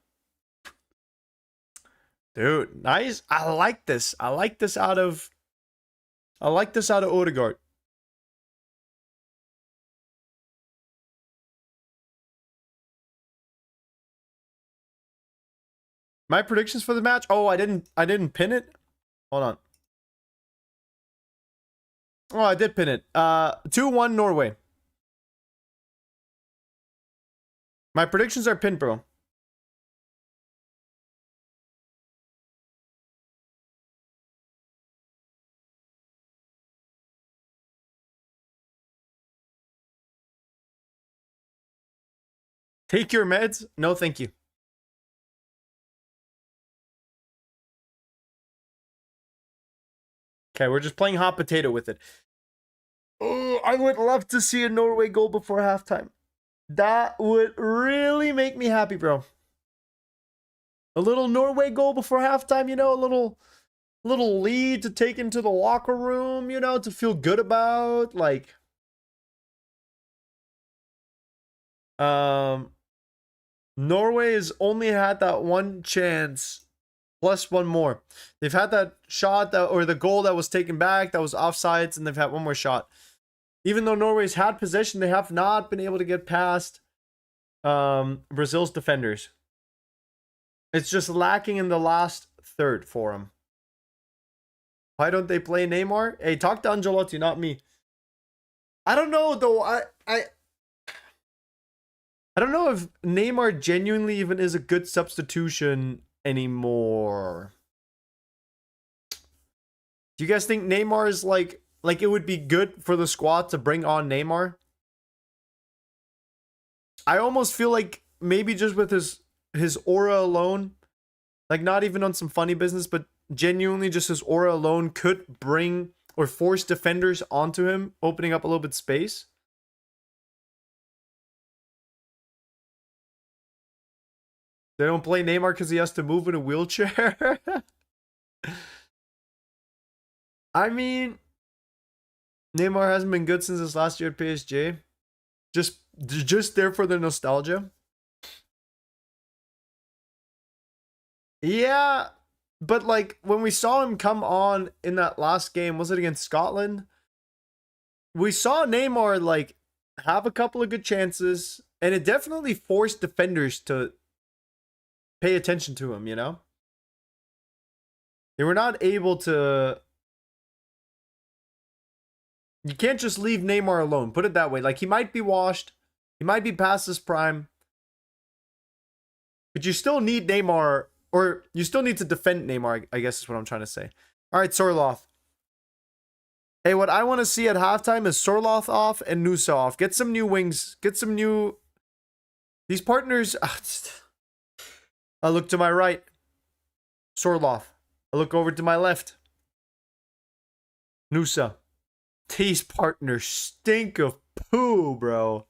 Dude, nice. I like this. I like this out of Odegaard. My predictions for the match? Oh, I didn't pin it. Hold on. Oh, I did pin it. 2-1 Norway. My predictions are pinned, bro. Take your meds? No, thank you. Okay, we're just playing hot potato with it. Oh, I would love to see a Norway goal before halftime. That would really make me happy, bro. A little Norway goal before halftime, you know, a little lead to take into the locker room, you know, to feel good about. Like, Norway has only had that one chance plus one more. They've had that shot or the goal that was taken back that was offsides, and they've had one more shot. Even though Norway's had possession, they have not been able to get past Brazil's defenders. It's just lacking in the last third for them. Why don't they play Neymar? Hey, talk to Angelotti, not me. I don't know though. I don't know if Neymar genuinely even is a good substitution anymore. Do you guys think Neymar is like it would be good for the squad to bring on Neymar? I almost feel like maybe just with his aura alone, like not even on some funny business, but genuinely just his aura alone could bring or force defenders onto him, opening up a little bit space. They don't play Neymar because he has to move in a wheelchair. I mean, Neymar hasn't been good since his last year at PSG. Just there for the nostalgia. Yeah, but like when we saw him come on in that last game, was it against Scotland? We saw Neymar like have a couple of good chances, and it definitely forced defenders to pay attention to him, you know? They were not able to. You can't just leave Neymar alone. Put it that way. Like, he might be washed. He might be past his prime. But you still need Neymar, or you still need to defend Neymar, I guess is what I'm trying to say. All right, Sorloth. Hey, what I want to see at halftime is Sorloth off and Nusa off. Get some new wings. Get some new. These partners. I look to my right. Sorloth. I look over to my left. Nusa. These partners stink of poo, bro.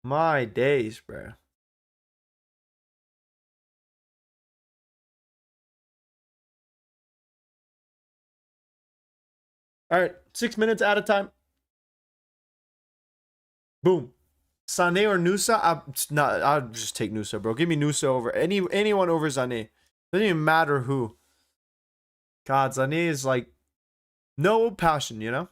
My days, bro. All right, 6 minutes at a time. Boom. Sané or Nusa? I'll just take Nusa, bro. Give me Nusa over anyone over Sané. Doesn't even matter who. God, Sané is like no passion, you know?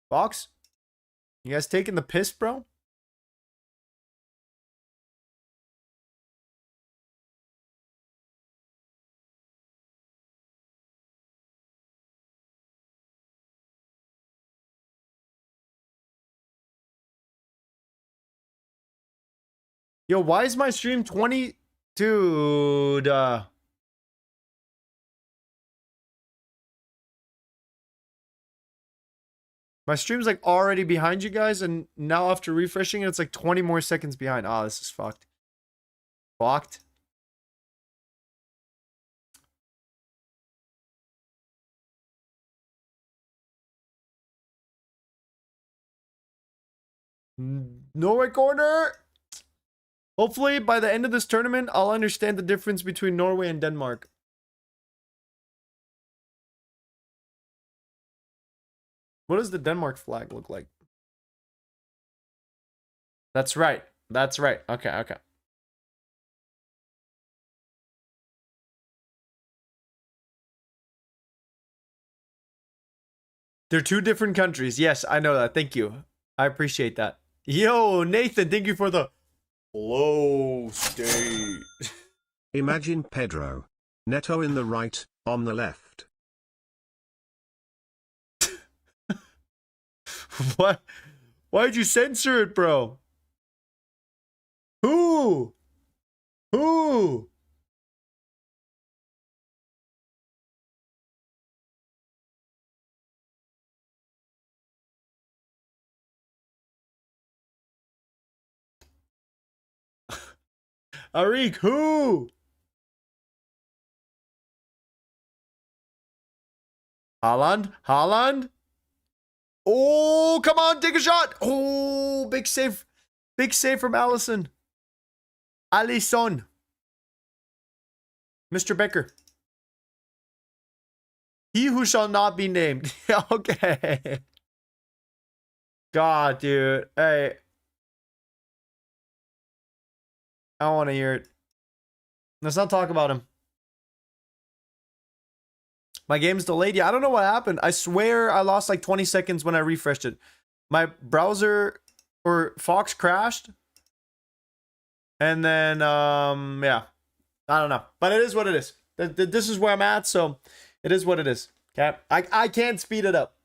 Fox? You guys taking the piss, bro? Yo, why is my stream 20? Dude, my stream's like already behind you guys, and now after refreshing it, it's like 20 more seconds behind. Ah, this is fucked. Fucked. Norway corner. Hopefully, by the end of this tournament, I'll understand the difference between Norway and Denmark. What does the Denmark flag look like? That's right. That's right. Okay, okay. They're two different countries. Yes, I know that. Thank you. I appreciate that. Yo, Nathan, thank you for the flow state. Imagine Pedro. Neto in the right, on the left. What? Why'd you censor it, bro? Who? Who? Arik, who? Haaland? Haaland? Oh, come on, take a shot. Oh, big save. Big save from Allison. Alisson. Mr. Becker. He who shall not be named. Okay. God, dude. Hey. I don't want to hear it. Let's not talk about him. My game's delayed. Yeah, I don't know what happened. I swear I lost like 20 seconds when I refreshed it. My browser or Fox crashed. And then, yeah. I don't know. But it is what it is. This is where I'm at, so it is what it is. Okay? I can't speed it up.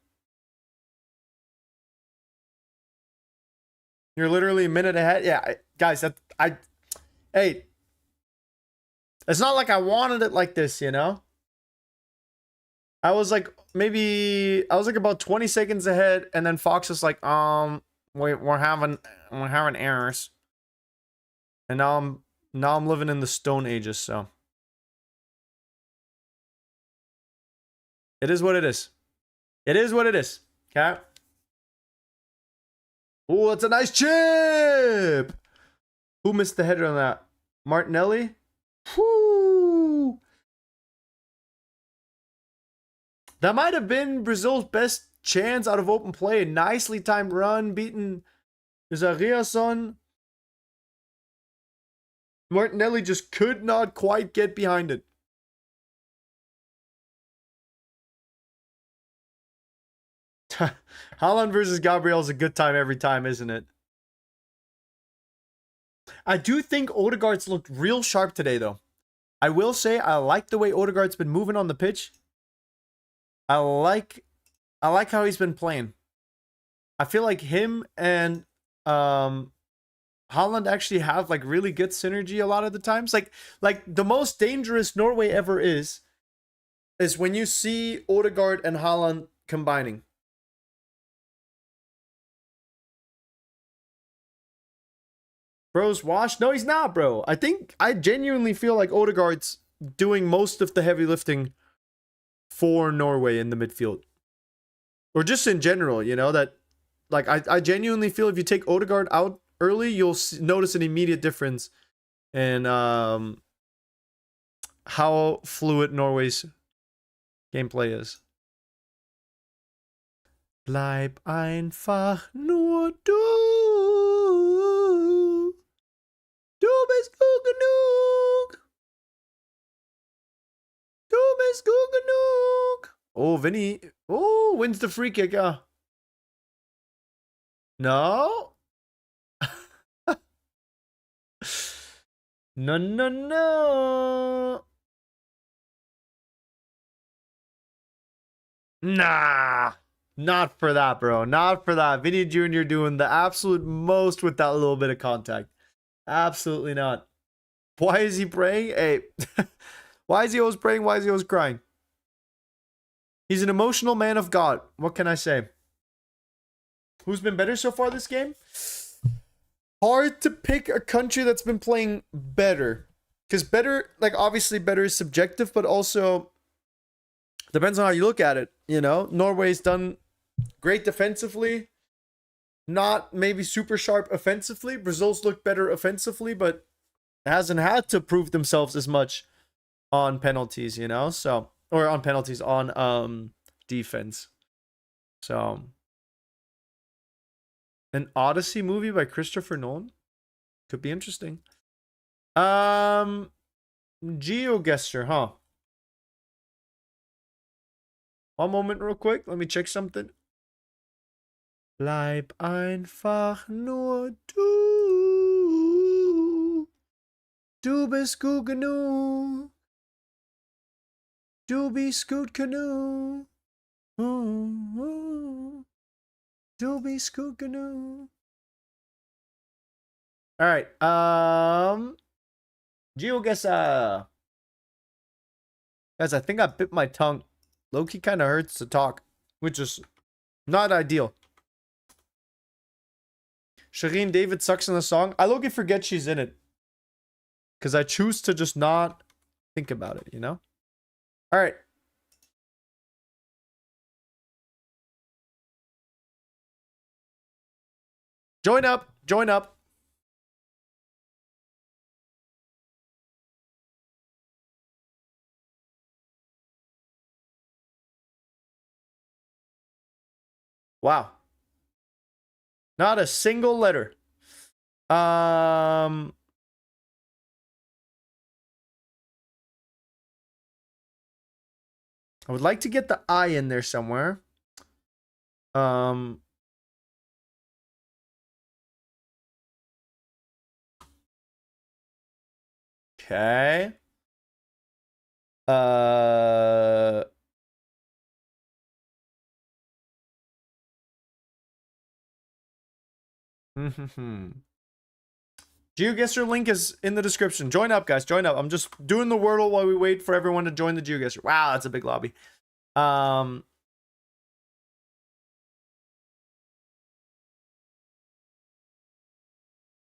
You're literally a minute ahead. Yeah, guys, hey. It's not like I wanted it like this, you know? I was like about 20 seconds ahead, and then Fox is like, we're having errors. And now I'm living in the Stone Ages, so It is what it is. It is what it is. Okay. Oh, it's a nice chip. Who missed the header on that? Martinelli? Whoo. That might have been Brazil's best chance out of open play. Nicely timed run, beaten Zariason. Martinelli just could not quite get behind it. Haaland versus Gabriel is a good time every time, isn't it? I do think Odegaard's looked real sharp today, though. I will say I like the way Odegaard's been moving on the pitch. I like how he's been playing. I feel like him and Haaland actually have like really good synergy a lot of the times. Like the most dangerous Norway ever is when you see Odegaard and Haaland combining. Bro's washed? No, he's not, bro. I genuinely feel like Odegaard's doing most of the heavy lifting for Norway in the midfield. Or just in general, you know, that like I genuinely feel if you take Odegaard out early, you'll notice an immediate difference in how fluid Norway's gameplay is. Bleib einfach nur du. Du bist gut genug. Du bist gut genug. Oh, Vinny. Oh, wins the free kick. No. No, no, no. Nah. Not for that, bro. Not for that. Vinny Jr. doing the absolute most with that little bit of contact. Absolutely not. Why is he praying? Hey. Why is he always praying? Why is he always crying? He's an emotional man of God. What can I say? Who's been better so far this game? Hard to pick a country that's been playing better. Because better, like obviously better is subjective, but also depends on how you look at it. You know, Norway's done great defensively. Not maybe super sharp offensively. Brazil's looked better offensively, but hasn't had to prove themselves as much on penalties, you know? So, or on penalties, on defense. So, an Odyssey movie by Christopher Nolan could be interesting. GeoGuessr, huh? One moment real quick, let me check something. Bleib einfach nur du. Du bist gut genug. Du bist gut genug. Du bist gut genug. All right. GeoGuessr. Guys, I think I bit my tongue. Low-key kind of hurts to talk, which is not ideal. Shireen David sucks in the song. I low-key forget she's in it. Because I choose to just not think about it, you know? All right. Join up. Join up. Wow. Not a single letter. I would like to get the I in there somewhere. Okay. GeoGuessr link is in the description. Join up, guys. Join up. I'm just doing the Wordle while we wait for everyone to join the GeoGuessr. Wow, that's a big lobby. So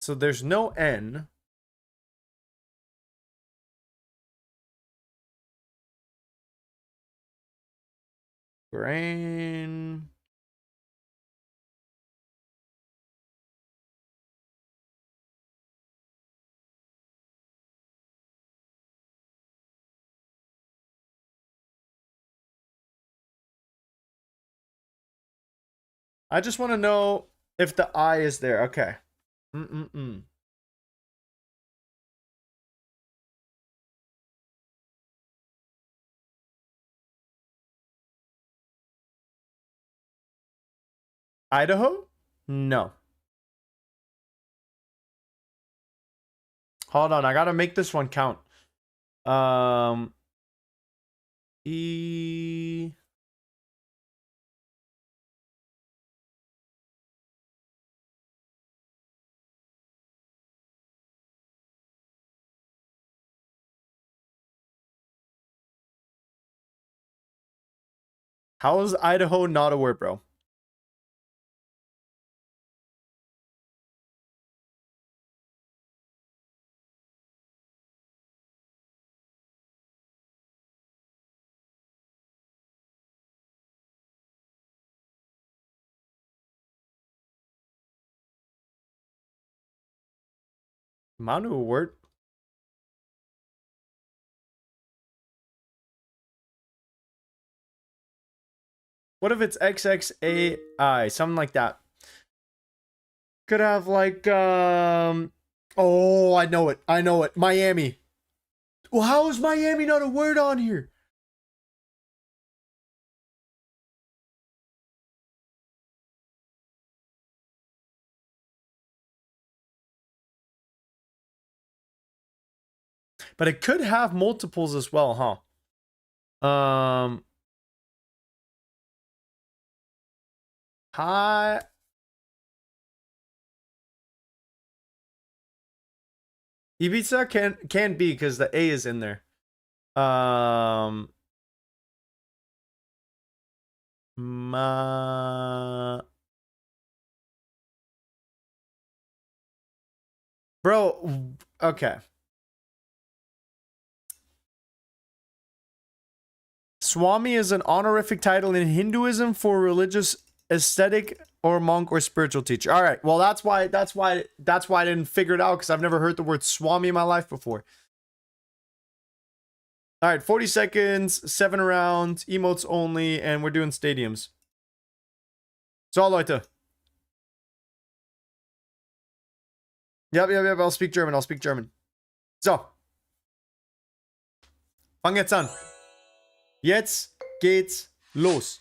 there's no N. Grain. I just want to know if the I is there. Okay. Mm-mm-mm. Idaho? No. Hold on, I gotta make this one count. E. How is Idaho not a word, bro? Manu a word? What if it's XXAI? Something like that. Could have like oh, I know it. I know it. Miami. Well, how is Miami not a word on here? But it could have multiples as well, huh? Hi. Ibiza can be because the A is in there. Bro, okay. Swami is an honorific title in Hinduism for religious ascetic or monk or spiritual teacher. All right. Well, that's why I didn't figure it out because I've never heard the word Swami in my life before. All right, 40 seconds, 7 rounds, emotes only, and we're doing stadiums. So, Leute. Yep, I'll speak German. So. Fang jetzt an. Jetzt geht's los.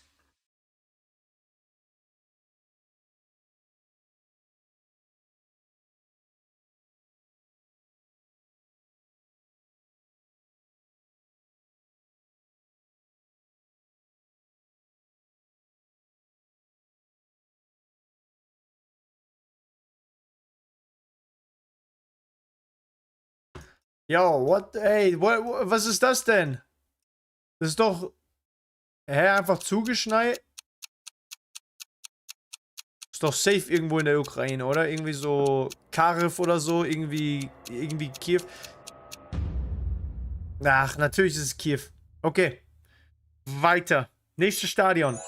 Yo, what? Hey, was ist das denn? Das ist doch. Einfach zugeschneit. Ist doch safe irgendwo in der Ukraine, oder? Irgendwie so Kharkiv oder so. Irgendwie Kiew. Ach, natürlich ist es Kiew. Okay. Weiter. Nächstes Stadion.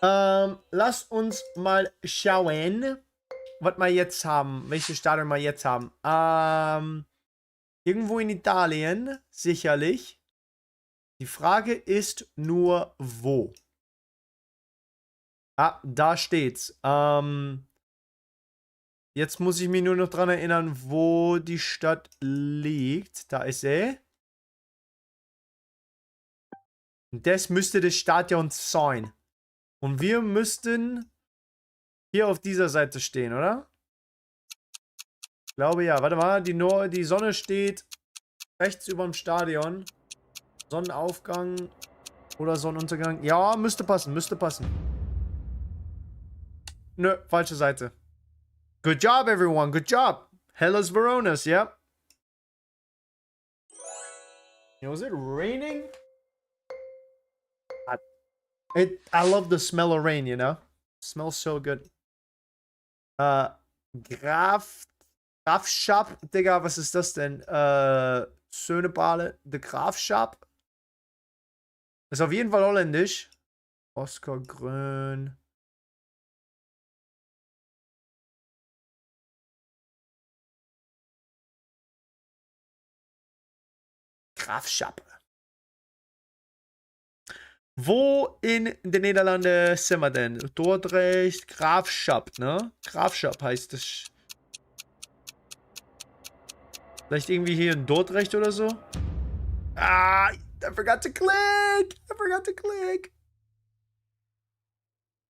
Lass uns mal schauen, was wir jetzt haben. Welches Stadion wir jetzt haben. Irgendwo in Italien, sicherlich. Die Frage ist nur, wo. Ah, da steht's. Jetzt muss ich mich nur noch dran erinnern, wo die Stadt liegt. Da ist sie. Das müsste das Stadion sein. Und wir müssten hier auf dieser Seite stehen, oder? Ich glaube ja. Warte mal, die Sonne steht rechts über dem Stadion. Sonnenaufgang oder Sonnenuntergang. Ja, müsste passen. Nö, falsche Seite. Good job, everyone. Good job. Hellas Veronas, yep. Was it raining? I love the smell of rain, you know? It smells so good. Grafschap, Digga, was ist das denn? Sönebale, de Grafschap. Ist auf jeden Fall holländisch. Oscar Grün. Graafschap. Wo in den Niederlanden sind wir denn? Dordrecht, Graafschap, ne? Graafschap heißt es. Vielleicht irgendwie hier in Dordrecht oder so? Ah, I forgot to click. I forgot to click.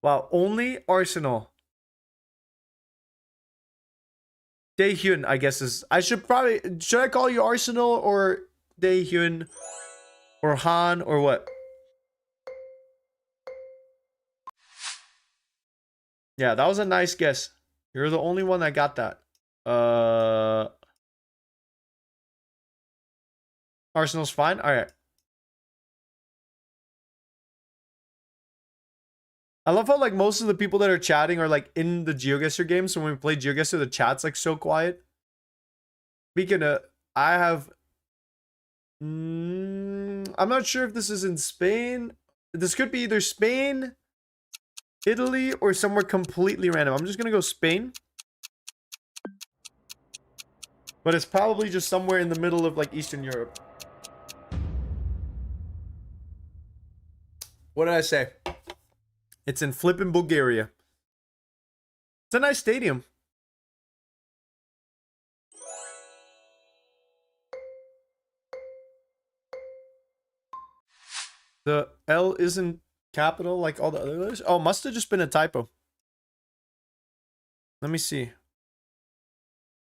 Wow, only Arsenal. Daehyun, I guess is. Should I call you Arsenal or Daehyun or Han or what? Yeah, that was a nice guess. You're the only one that got that. Arsenal's fine. All right. I love how like most of the people that are chatting are like in the GeoGuessr game. So when we play GeoGuessr, the chat's like so quiet. Speaking of, I have. I'm not sure if this is in Spain. This could be either Spain, Italy, or somewhere completely random. I'm just gonna go Spain. But it's probably just somewhere in the middle of like Eastern Europe. What did I say? It's in flippin' Bulgaria. It's a nice stadium. The L isn't capital like all the other letters. Oh, must have just been a typo. Let me see.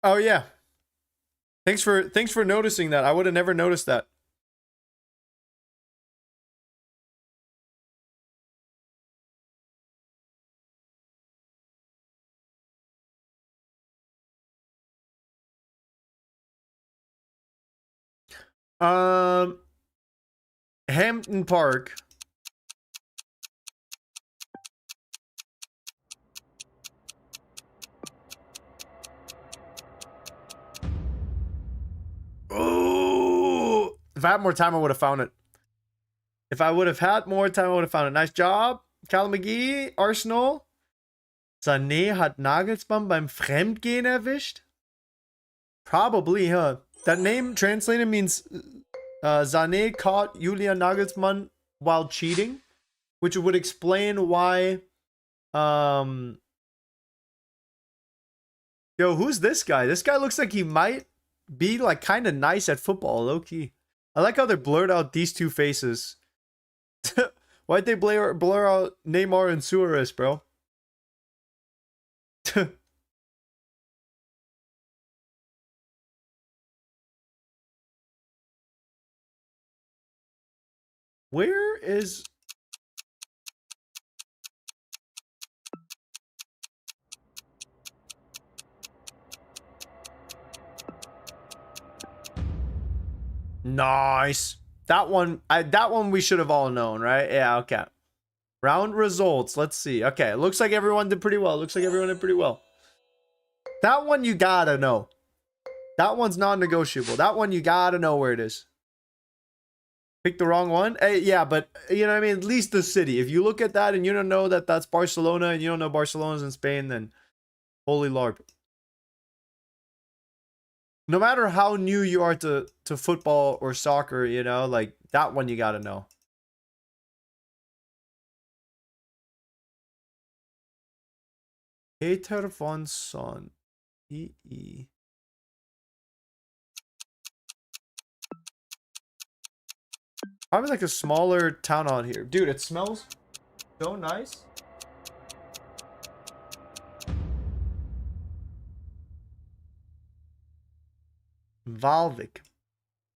Oh yeah. Thanks for noticing that. I would have never noticed that. Hampton Park. Oh, if I had more time, I would have found it. If I would have had more time, I would have found it. Nice job, Callum McGee, Arsenal. Sané hat Nagelsmann beim Fremdgehen erwischt? Probably, huh? That name translated means Sané caught Julian Nagelsmann while cheating, which would explain why. Yo, who's this guy? This guy looks like he might be like kind of nice at football, low key. I like how they blurred out these two faces. Why'd they blur out Neymar and Suarez, bro? Where is... Nice. That one we should have all known, right? Yeah, okay. Round results. Let's see. Okay, it looks like everyone did pretty well. That one you gotta know. That one's non-negotiable. That one you gotta know where it is. Pick the wrong one? Hey, yeah, but you know what I mean? At least the city. If you look at that and you don't know that that's Barcelona and you don't know Barcelona's in Spain, then holy Lord. No matter how new you are to football or soccer, you know, like that one you gotta know. Peter von Son. E. Probably like a smaller town out here. Dude, it smells so nice. Valvik.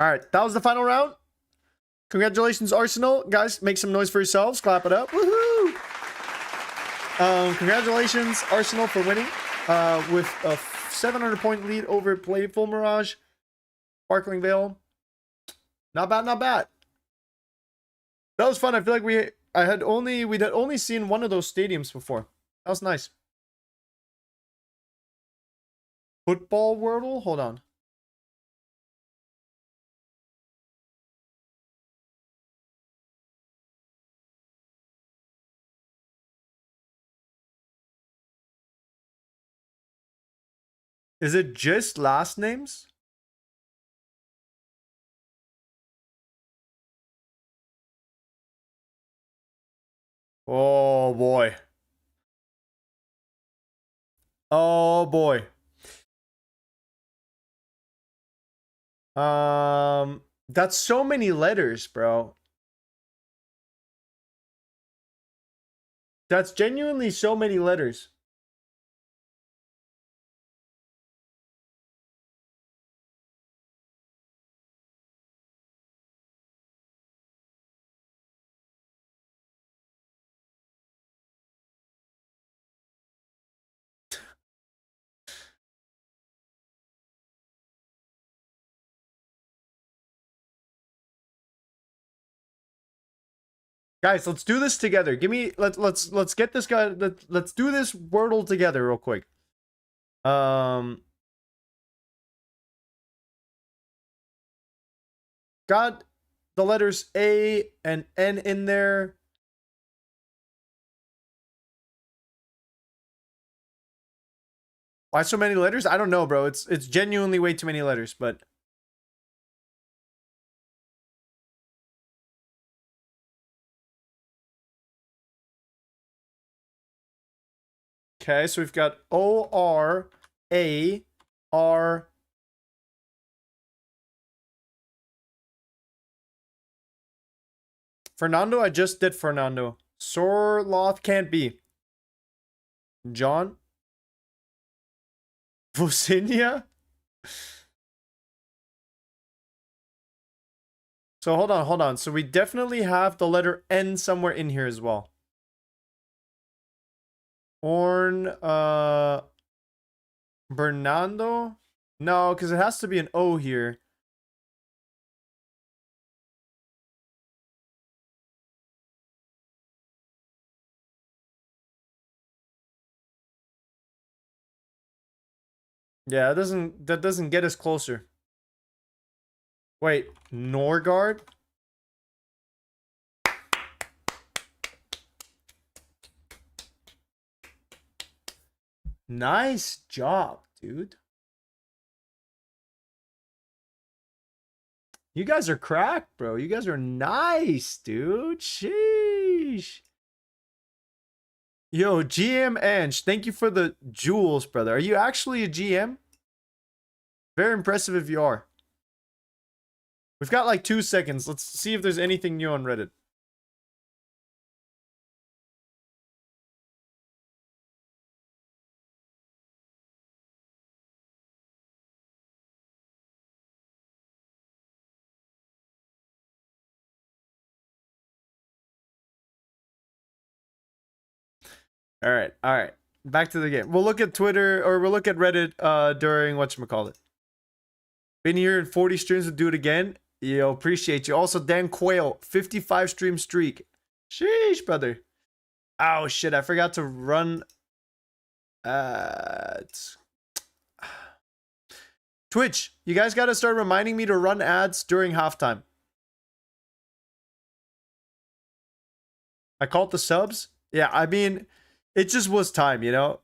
Alright, that was the final round. Congratulations, Arsenal. Guys, make some noise for yourselves. Clap it up. Woohoo! Congratulations, Arsenal, for winning. With a 700-point lead over Playful Mirage. Sparkling Vale. Not bad, not bad. That was fun. I feel like we'd only seen one of those stadiums before. That was nice. Football Wordle? Hold on. Is it just last names? Oh boy. Oh boy. That's so many letters, bro. That's genuinely so many letters. Guys, let's do this together. Give me let's get this guy let's do this Wordle together real quick. Um got the letters A and N in there. Why so many letters? I don't know, bro. It's genuinely way too many letters, but okay, so we've got O-R-A-R. Fernando, I just did Fernando. Sorloth can't be. John? Vusinia? So hold on. So we definitely have the letter N somewhere in here as well. Orn, Bernardo? No, because it has to be an O here. Yeah, that doesn't get us closer. Wait, Norgard? Nice job, dude. You guys are cracked, bro. You guys are nice, dude. Sheesh. Yo, GM Ange, thank you for the jewels, brother. Are you actually a GM? Very impressive if you are. We've got like 2 seconds. Let's see if there's anything new on Reddit. All right. Back to the game. We'll look at Twitter or we'll look at Reddit during whatchamacallit. Been here in 40 streams to do it again. Yo, appreciate you. Also, Dan Quayle, 55 stream streak. Sheesh, brother. Oh shit, I forgot to run Twitch. You guys gotta start reminding me to run ads during halftime. I called the subs. Yeah, I mean, it just was time, you know?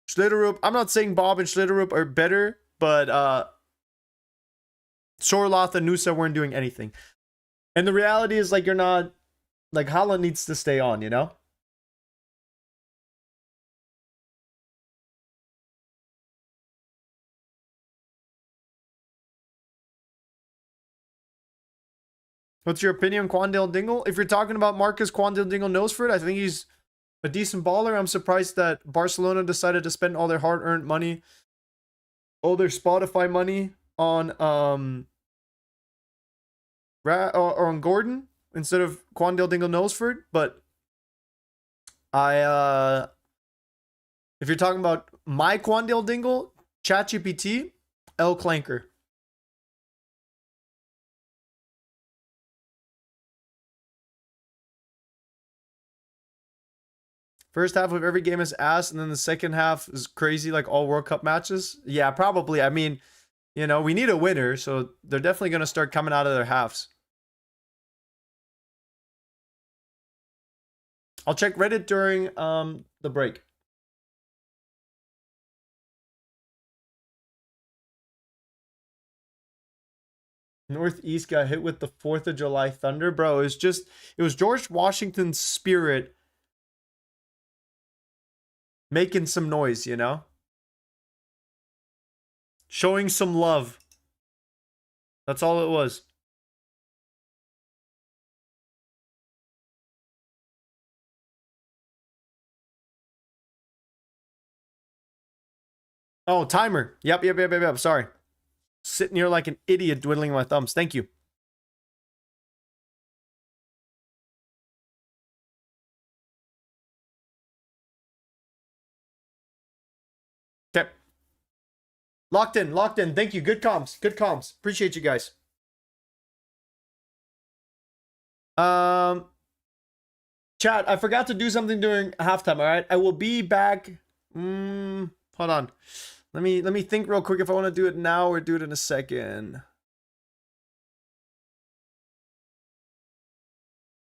Schlitterup, I'm not saying Bob and Schlitterup are better, but Sorloth and Nusa weren't doing anything. And the reality is, like, you're not, like, Haaland needs to stay on, you know? What's your opinion on Quandale Dingle? If you're talking about Marcus Quandale Dingle Nosford, I think he's a decent baller. I'm surprised that Barcelona decided to spend all their hard-earned money, all their Spotify money on or on Gordon instead of Quandale Dingle Nosford. But if you're talking about my Quandale Dingle, ChatGPT, L Clanker. First half of every game is ass, and then the second half is crazy, like all World Cup matches. Yeah, probably. I mean, you know, we need a winner, so they're definitely going to start coming out of their halves. I'll check Reddit during the break. Northeast got hit with the 4th of July thunder, bro. It was George Washington's spirit making some noise, you know? Showing some love. That's all it was. Oh, timer. Yep. Sorry. Sitting here like an idiot twiddling my thumbs. Thank you. Okay. Locked in. Thank you. Good comms. Appreciate you guys. Chat, I forgot to do something during halftime, all right? I will be back. Hold on. Let me think real quick if I want to do it now or do it in a second.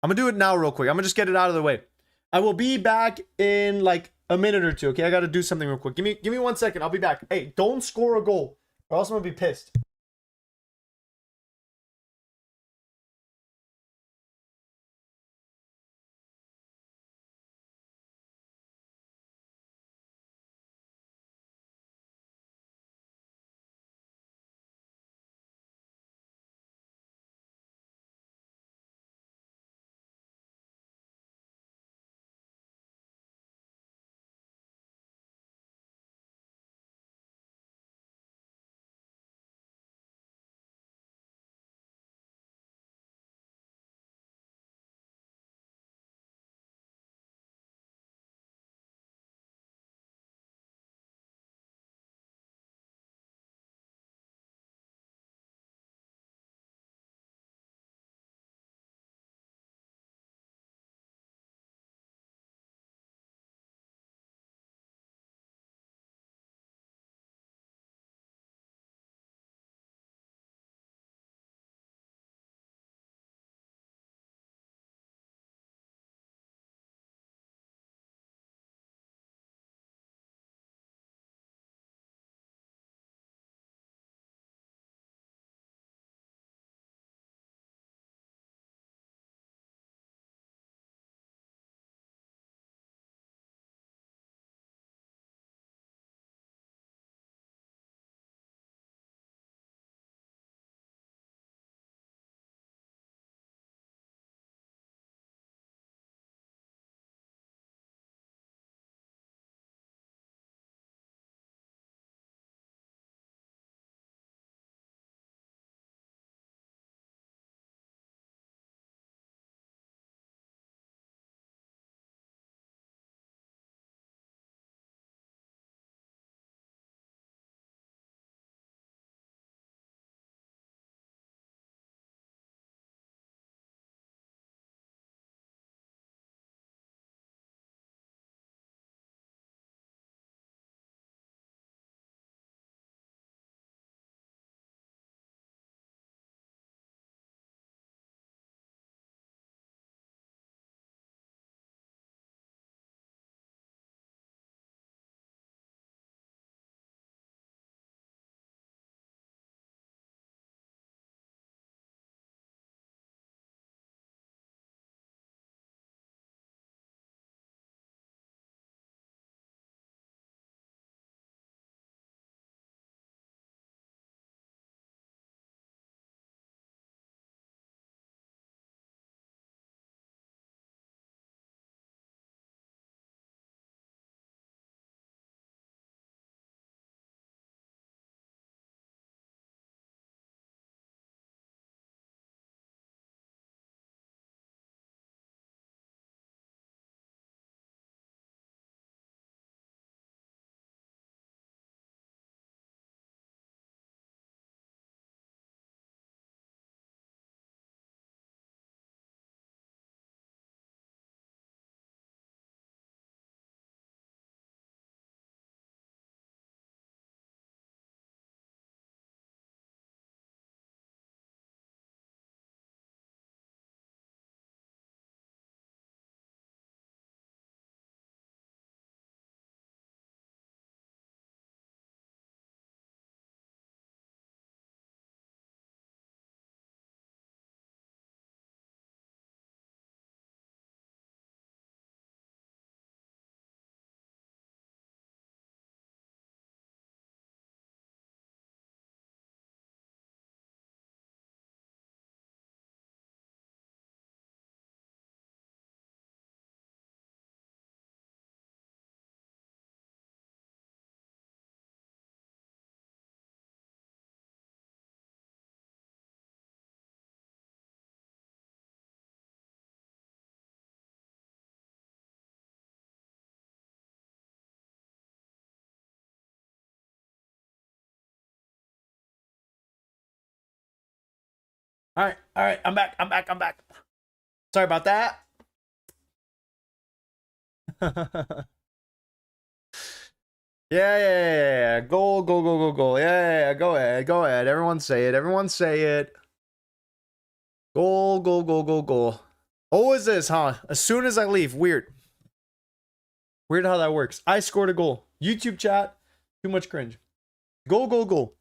I'm gonna do it now real quick. I'm gonna just get it out of the way. I will be back in like a minute or two, okay? I gotta do something real quick. Give me 1 second. I'll be back. Hey, don't score a goal, or else I'm gonna be pissed. All right. I'm back. Sorry about that. Yeah. Goal. Yeah. Go ahead. Everyone say it. Goal. Oh, is this, huh? As soon as I leave. Weird how that works. I scored a goal. YouTube chat. Too much cringe. Goal.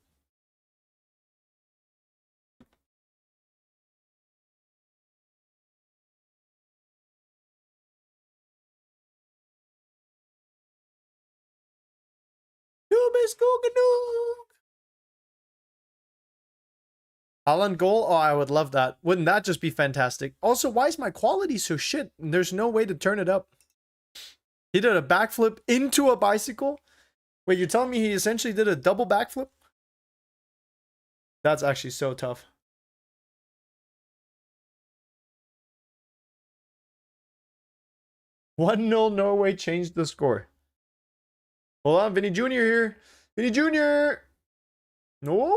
Holland goal? Oh, I would love that. Wouldn't that just be fantastic? Also, why is my quality so shit? There's no way to turn it up. He did a backflip into a bicycle? Wait, you're telling me he essentially did a double backflip? That's actually so tough. One 0 Norway changed the score. Hold on, Vinny Jr. here. Vinny Jr. No.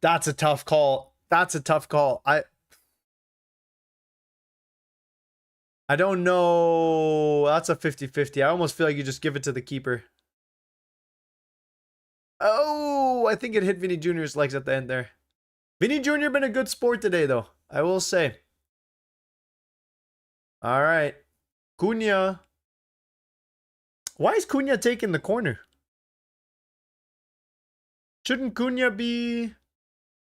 That's a tough call. I don't know. That's a 50-50. I almost feel like you just give it to the keeper. Oh, I think it hit Vinny Jr.'s legs at the end there. Vinny Jr. been a good sport today, though. I will say. All right. Cunha. Why is Cunha taking the corner? Shouldn't Cunha be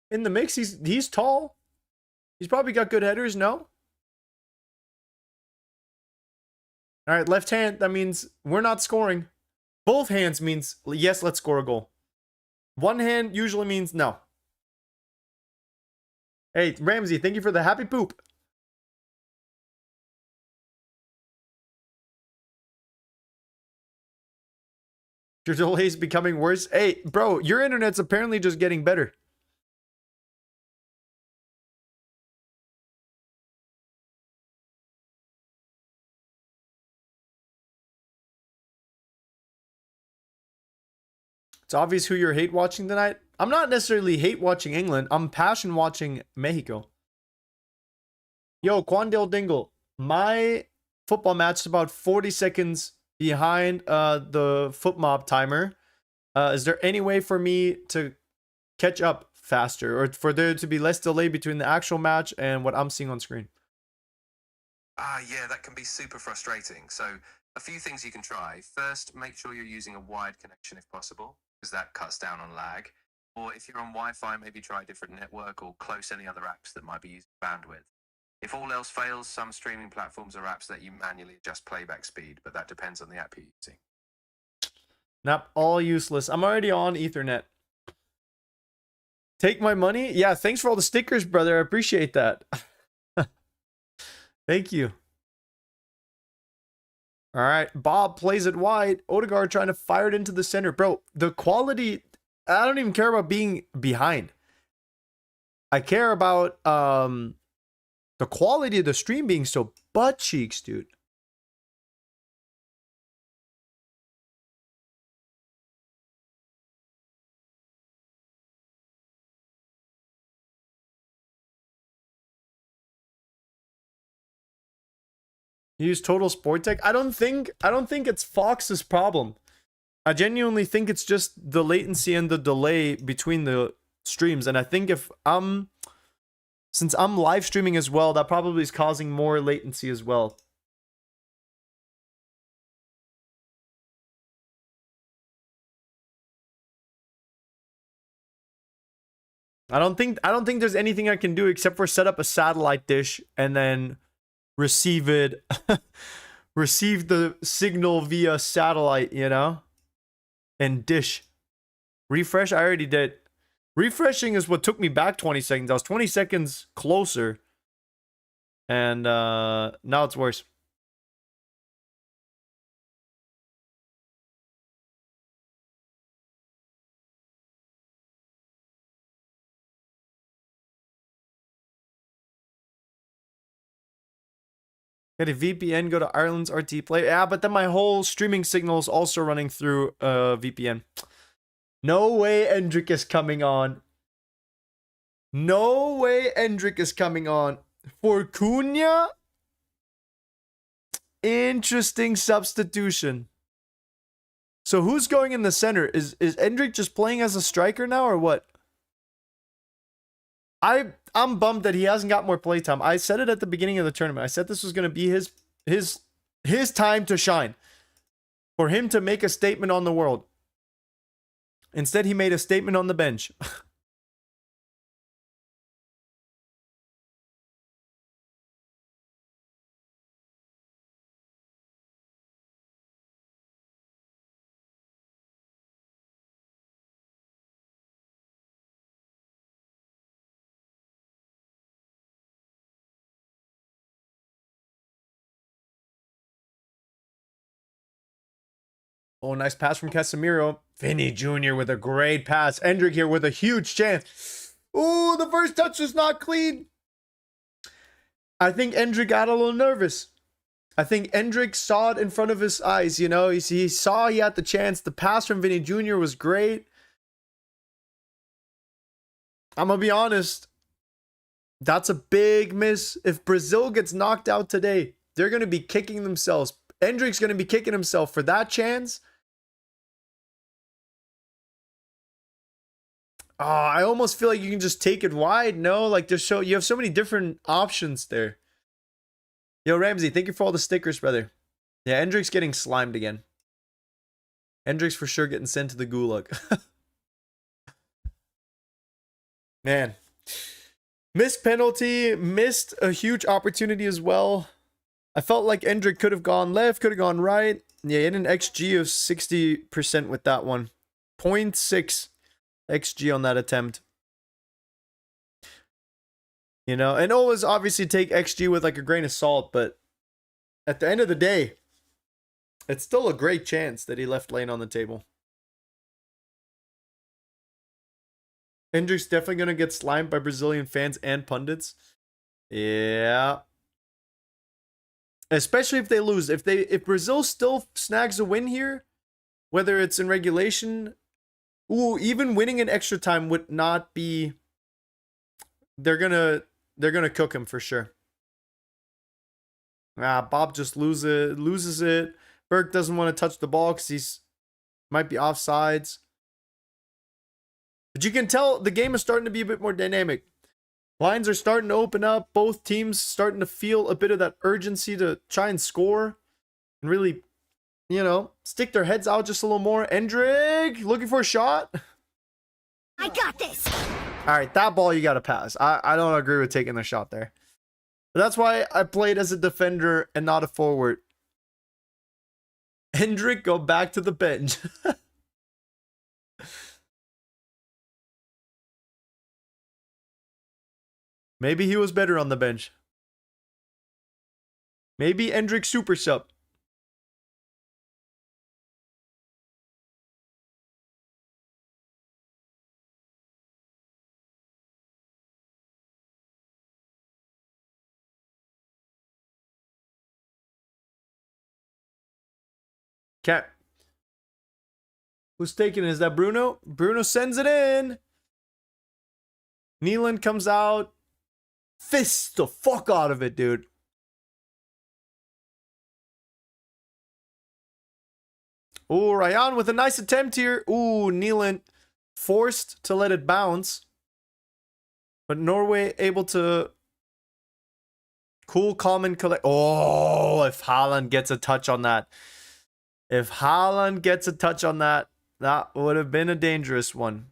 in the mix? He's tall. He's probably got good headers, no? All right, left hand, that means we're not scoring. Both hands means, yes, let's score a goal. One hand usually means no. Hey, Ramsey, thank you for the happy poop. Your delay's becoming worse. Hey, bro, your internet's apparently just getting better. It's obvious who you're hate watching tonight. I'm not necessarily hate watching England. I'm passion watching Mexico. Yo, Quandale Dingle. My football match is about 40 seconds behind the foot mob timer. Is there any way for me to catch up faster, or for there to be less delay between the actual match and what I'm seeing on screen? Yeah, that can be super frustrating. So a few things you can try. First, make sure you're using a wired connection if possible, because that cuts down on lag. Or if you're on Wi-Fi, maybe try a different network or close any other apps that might be using bandwidth. If all else fails, some streaming platforms are apps that you manually adjust playback speed, but that depends on the app you're using. Nope, all useless. I'm already on Ethernet. Take my money? Yeah, thanks for all the stickers, brother. I appreciate that. Thank you. All right, Bob plays it wide. Odegaard trying to fire it into the center. Bro, the quality, I don't even care about being behind. I care about the quality of the stream being so butt cheeks, dude. Use Total Sport Tech. I don't think it's Fox's problem. I genuinely think it's just the latency and the delay between the streams. And I think since I'm live streaming as well, that probably is causing more latency as well. I don't think there's anything I can do except for set up a satellite dish and then receive it, receive the signal via satellite, you know, and dish. Refresh, I already did. Refreshing is what took me back 20 seconds. I was 20 seconds closer, and now it's worse. Get a VPN, go to Ireland's RT Play. Yeah, but then my whole streaming signal is also running through VPN. No way Endrick is coming on. No way Endrick is coming on. For Cunha? Interesting substitution. So who's going in the center? Is Endrick just playing as a striker now or what? I'm bummed that he hasn't got more playtime. I said it at the beginning of the tournament. I said this was going to be his time to shine. For him to make a statement on the world. Instead, he made a statement on the bench. Oh, nice pass from Casemiro. Vinny Jr. with a great pass. Endrick here with a huge chance. Ooh, the first touch was not clean. I think Endrick got a little nervous. I think Endrick saw it in front of his eyes, you know. He saw he had the chance. The pass from Vinny Jr. was great. I'm going to be honest. That's a big miss. If Brazil gets knocked out today, they're going to be kicking themselves. Endrick's going to be kicking himself for that chance. Oh, I almost feel like you can just take it wide. No, like you have so many different options there. Yo, Ramsey, thank you for all the stickers, brother. Yeah, Endrick's getting slimed again. Endrick's for sure getting sent to the gulag. Man. Missed penalty, missed a huge opportunity as well. I felt like Endrick could have gone left, could have gone right. Yeah, he had an XG of 60% with that one. 0.6 XG on that attempt. You know, and always obviously take XG with like a grain of salt, but at the end of the day, it's still a great chance that he left Lane on the table. Endrick's definitely going to get slimed by Brazilian fans and pundits. Yeah. Especially if they lose. If Brazil still snags a win here, whether it's in regulation, even winning in extra time would not be. They're gonna cook him for sure. Bob just loses it. Burke doesn't want to touch the ball because he's might be offsides. But you can tell the game is starting to be a bit more dynamic. Lines are starting to open up. Both teams starting to feel a bit of that urgency to try and score. And really, you know, stick their heads out just a little more. Endrick looking for a shot. I got this. All right, that ball you got to pass. I don't agree with taking the shot there. But that's why I played as a defender and not a forward. Endrick, go back to the bench. Maybe he was better on the bench. Maybe Endrick super sub. Cat. Who's taking it? Is that Bruno? Bruno sends it in. Neelan comes out. Fist the fuck out of it, dude. Ooh, Ryan with a nice attempt here. Ooh, Neelan forced to let it bounce. But Norway able to cool, calm, and collect. Oh, if Haaland gets a touch on that. If Haaland gets a touch on that, that would have been a dangerous one.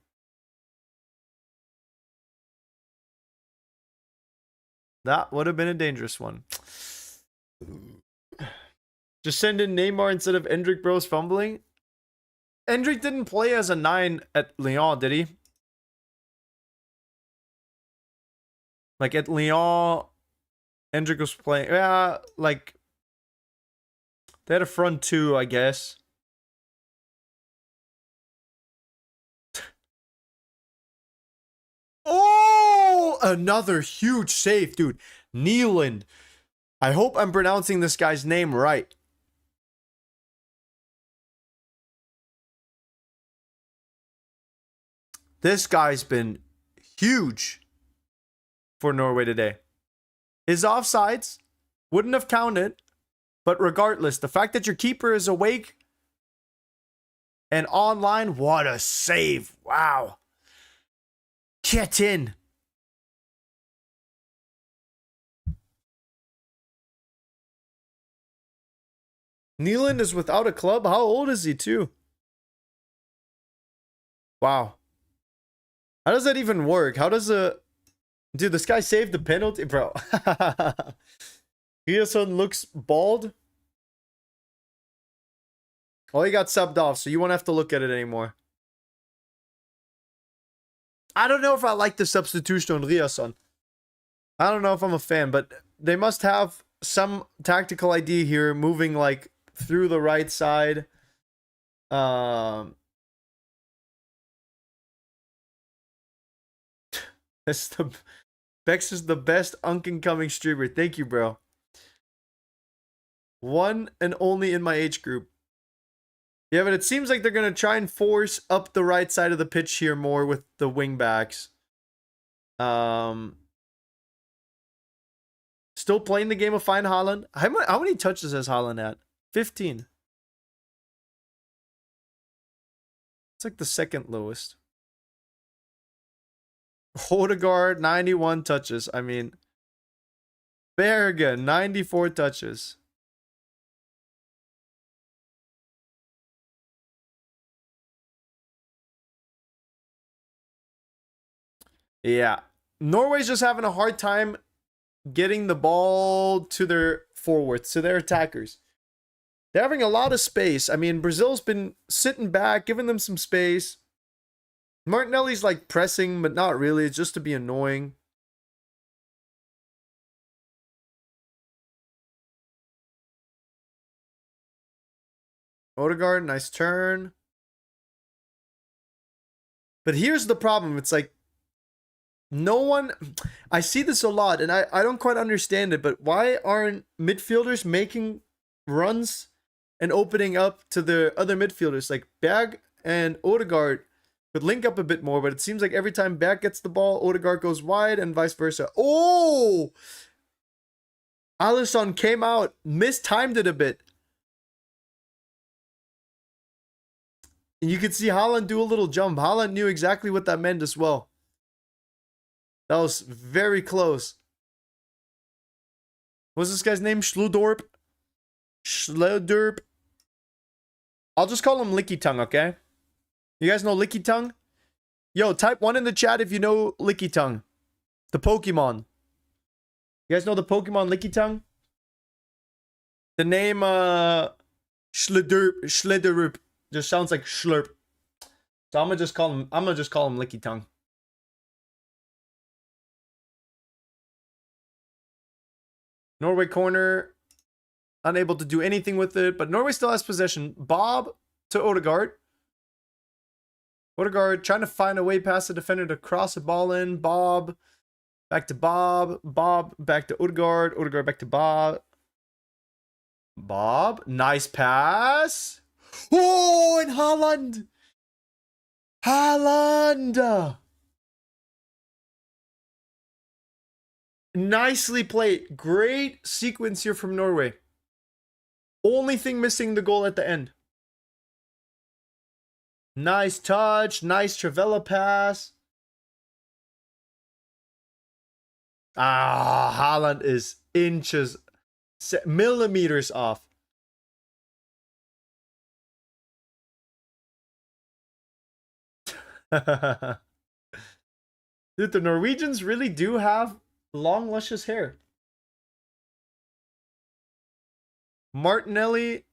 That would have been a dangerous one. Just send in Neymar instead of Endrick Bros fumbling. Endrick didn't play as a 9 at Lyon, did he? Like at Lyon, Endrick was playing. Yeah, like they had a front two, I guess. Oh, another huge save, dude. Neeland. I hope I'm pronouncing this guy's name right. This guy's been huge for Norway today. His offsides wouldn't have counted, but regardless, the fact that your keeper is awake and online, what a save. Wow. Get in. Neeland is without a club. How old is he, too? Wow. How does that even work? How does a... Dude, this guy saved the penalty, bro. Giason looks bald. Oh, he got subbed off, so you won't have to look at it anymore. I don't know if I like the substitution on Riasson. I don't know if I'm a fan, but they must have some tactical idea here, moving like through the right side. Bex is the best incoming streamer. Thank you, bro. One and only in my age group. Yeah, but it seems like they're going to try and force up the right side of the pitch here more with the wing backs. Still playing the game of fine Haaland. How many touches has Haaland at? 15. It's like the second lowest. Odegaard, 91 touches. I mean, Bergen, 94 touches. Yeah. Norway's just having a hard time getting the ball to their forwards, to their attackers. They're having a lot of space. I mean, Brazil's been sitting back, giving them some space. Martinelli's like pressing, but not really. It's just to be annoying. Odegaard, nice turn. But here's the problem. It's like, no one... I see this a lot, and I don't quite understand it, but why aren't midfielders making runs and opening up to the other midfielders? Like, Berg and Odegaard could link up a bit more, but it seems like every time Berg gets the ball, Odegaard goes wide and vice versa. Oh! Alisson came out, mistimed it a bit. And you could see Haaland do a little jump. Haaland knew exactly what that meant as well. That was very close. What's this guy's name? Schludorp? Schludorp. I'll just call him Licky Tongue, okay? You guys know Licky Tongue? Yo, type 1 in the chat if you know Licky Tongue. The Pokemon. You guys know the Pokemon Licky Tongue? The name Schludorp just sounds like Schlurp. So I'm gonna just call him Licky Tongue. Norway corner, unable to do anything with it, but Norway still has possession. Bob to Odegaard. Odegaard trying to find a way past the defender to cross the ball in. Bob, back to Bob. Bob, back to Odegaard. Odegaard, back to Bob. Bob, nice pass. Oh, and Haaland. Haaland. Nicely played. Great sequence here from Norway. Only thing missing, the goal at the end. Nice touch. Nice Travella pass. Ah, Haaland is inches, millimeters off. Dude, the Norwegians really do have long, luscious hair. Martinelli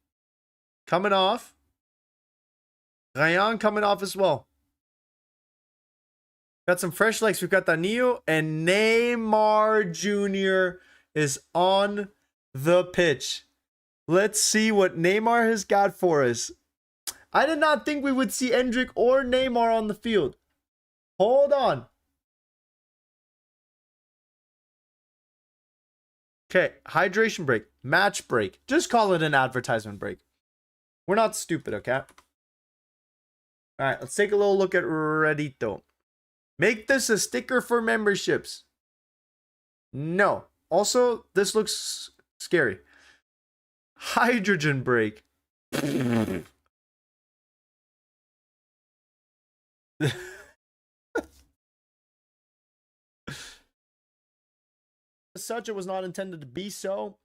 coming off. Ryan coming off as well. Got some fresh legs. We've got Danilo and Neymar Jr. is on the pitch. Let's see what Neymar has got for us. I did not think we would see Endrick or Neymar on the field. Hold on. Okay, hydration break, match break. Just call it an advertisement break. We're not stupid, okay? All right, let's take a little look at Reddito. Make this a sticker for memberships. No. Also, this looks scary. Hydrogen break. As such, it was not intended to be so.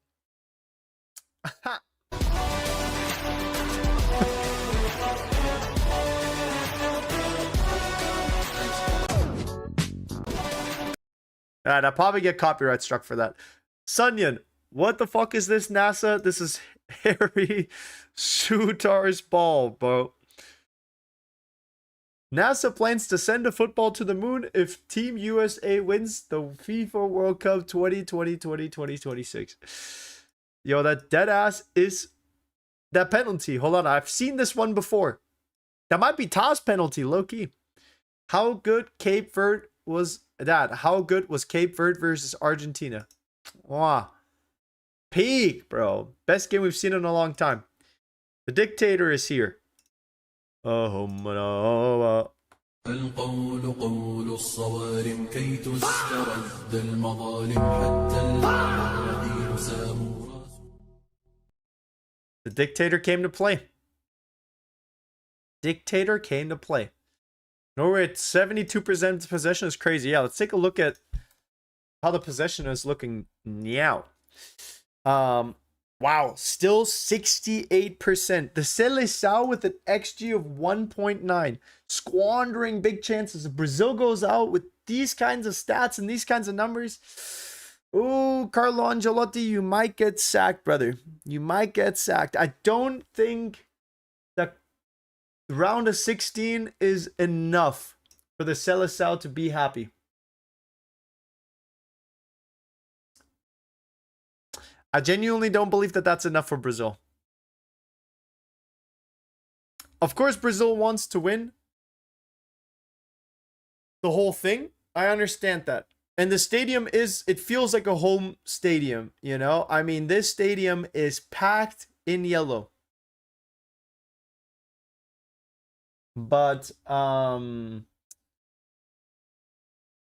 Alright, I'll probably get copyright struck for that. Sunyan, what the fuck is this, NASA? This is Harry Shootar's ball, bro. NASA plans to send a football to the moon if Team USA wins the FIFA World Cup 2020-2026. Yo, that dead ass is that penalty. Hold on, I've seen this one before. That might be toss penalty, low key. How good Cape Verde was that? How good was Cape Verde versus Argentina? Wow. Peak, bro. Best game we've seen in a long time. The dictator is here. القول قول الصوارم كي تسترد المظالم حتى الذين ساموا. The dictator came to play. Dictator came to play. Norway at 72% possession is crazy. Yeah, let's take a look at how the possession is looking now. Wow, still 68%. The Seleção with an XG of 1.9. Squandering big chances. If Brazil goes out with these kinds of stats and these kinds of numbers, ooh, Carlo Ancelotti, you might get sacked, brother. You might get sacked. I don't think that round of 16 is enough for the Seleção to be happy. I genuinely don't believe that that's enough for Brazil. Of course, Brazil wants to win the whole thing. I understand that. And the stadium it feels like a home stadium, you know? I mean, this stadium is packed in yellow. But none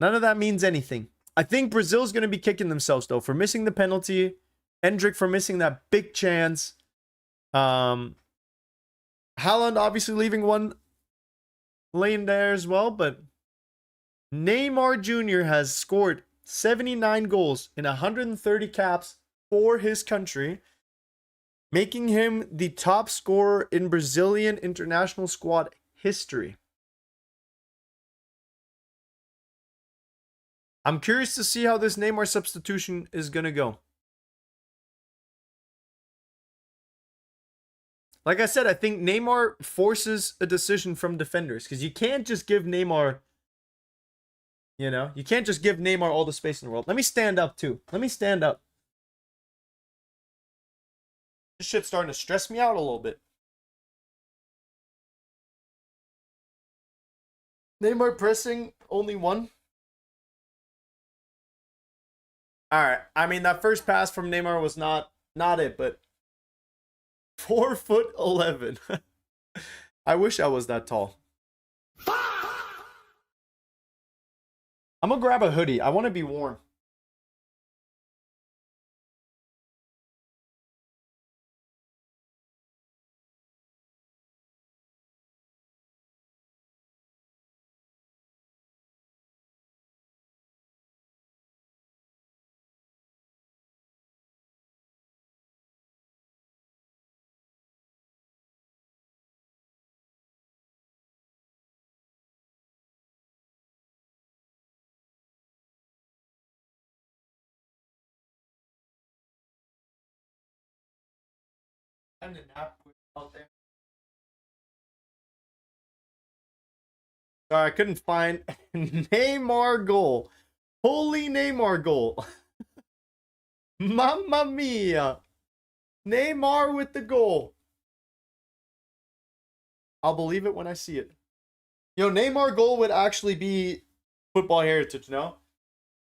of that means anything. I think Brazil's going to be kicking themselves, though, for missing the penalty. Hendrick for missing that big chance. Haaland obviously leaving one lane there as well, but Neymar Jr. has scored 79 goals in 130 caps for his country, making him the top scorer in Brazilian international squad history. I'm curious to see how this Neymar substitution is going to go. Like I said, I think Neymar forces a decision from defenders because you can't just give Neymar, you can't just give Neymar all the space in the world. Let me stand up too. Let me stand up. This shit's starting to stress me out a little bit. Neymar pressing only one. All right. I mean, that first pass from Neymar was not it, but 4'11". I wish I was that tall. I'm gonna grab a hoodie. I want to be warm. Time to nap out there. Sorry, I couldn't find Neymar goal. Holy Neymar goal. Mamma mia. Neymar with the goal. I'll believe it when I see it. Yo, Neymar goal would actually be football heritage, no?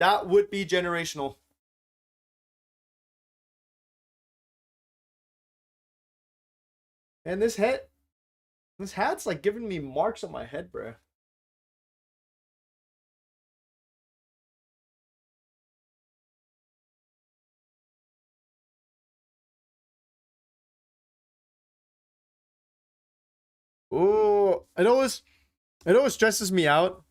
That would be generational. And this hat's like giving me marks on my head, bro. Oh, it always stresses me out.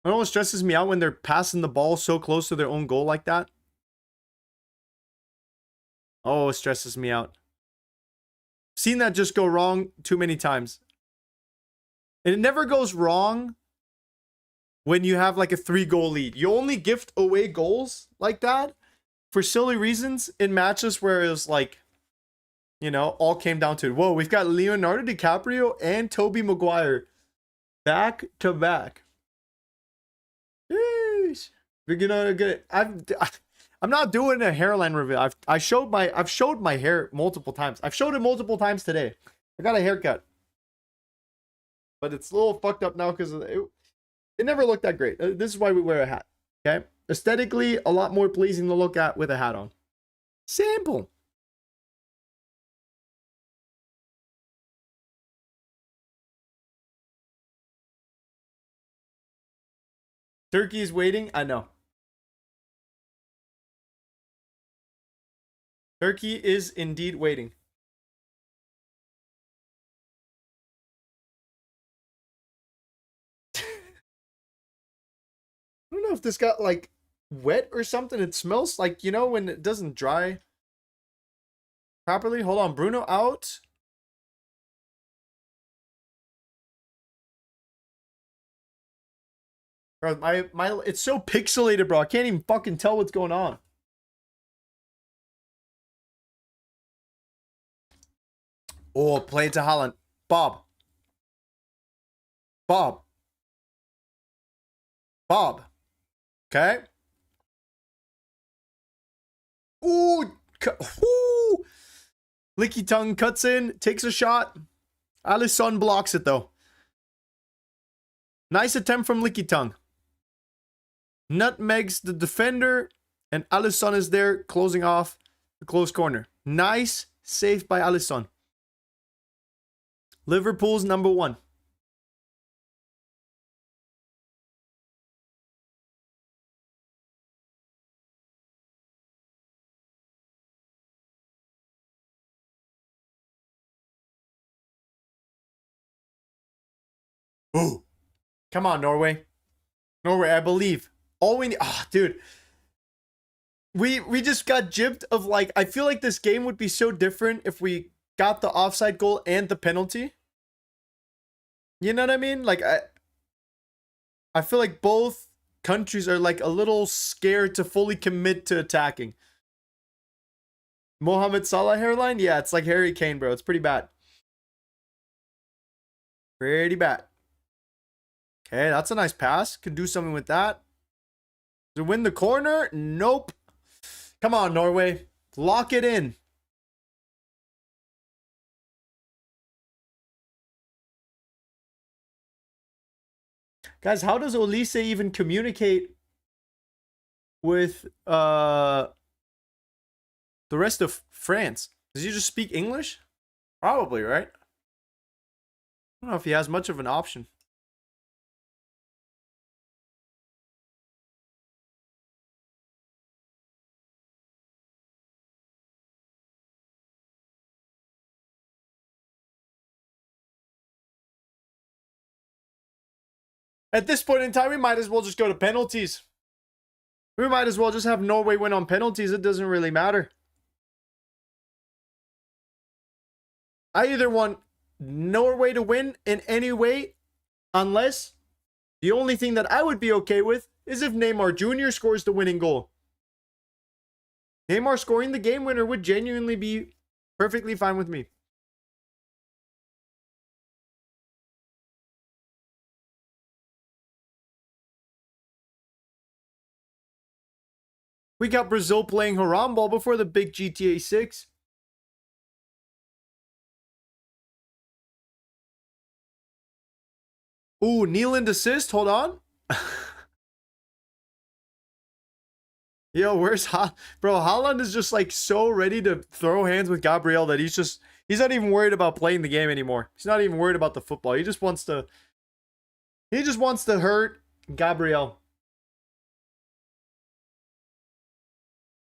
It always stresses me out when they're passing the ball so close to their own goal like that. Oh, it stresses me out. Seen that just go wrong too many times. And it never goes wrong when you have like a 3-goal lead. You only gift away goals like that for silly reasons in matches where it was like, you know, all came down to it. Whoa, we've got Leonardo DiCaprio and Tobey Maguire back to back. Yeesh. We're gonna get. I'm not doing a hairline reveal. I've showed my hair multiple times. I've showed it multiple times today. I got a haircut, but it's a little fucked up now because it never looked that great. This is why we wear a hat. Okay, aesthetically, a lot more pleasing to look at with a hat on. Simple. Turkey is waiting. I know. Turkey is indeed waiting. I don't know if this got like wet or something. It smells like, you know, when it doesn't dry properly. Hold on. Bruno out. Bro, my it's so pixelated, bro. I can't even fucking tell what's going on. Oh, play it to Holland. Bob. Bob. Bob. Okay. Ooh. Ooh. Licky tongue cuts in, takes a shot. Alisson blocks it though. Nice attempt from Licky tongue. Nutmegs the defender, and Alisson is there closing off the close corner. Nice save by Alisson. Liverpool's number 1. Ooh. Come on, Norway. Norway, I believe. All we need... Oh, dude. We just got gypped of like... I feel like this game would be so different if we got the offside goal and the penalty. You know what I mean? Like, I feel like both countries are like a little scared to fully commit to attacking. Mohamed Salah hairline? Yeah, it's like Harry Kane, bro. It's pretty bad. Pretty bad. Okay, that's a nice pass. Could do something with that. To win the corner? Nope. Come on, Norway. Lock it in. Guys, how does Olise even communicate with the rest of France? Does he just speak English? Probably, right? I don't know if he has much of an option. At this point in time, we might as well just go to penalties. We might as well just have Norway win on penalties. It doesn't really matter. I either want Norway to win in any way, unless the only thing that I would be okay with is if Neymar Jr. scores the winning goal. Neymar scoring the game winner would genuinely be perfectly fine with me. We got Brazil playing Haram ball before the big GTA 6. Ooh, Nealand assist. Hold on. Yo, where's Bro, Haaland is just like so ready to throw hands with Gabriel that he's not even worried about playing the game anymore. He's not even worried about the football. He just wants to hurt Gabriel.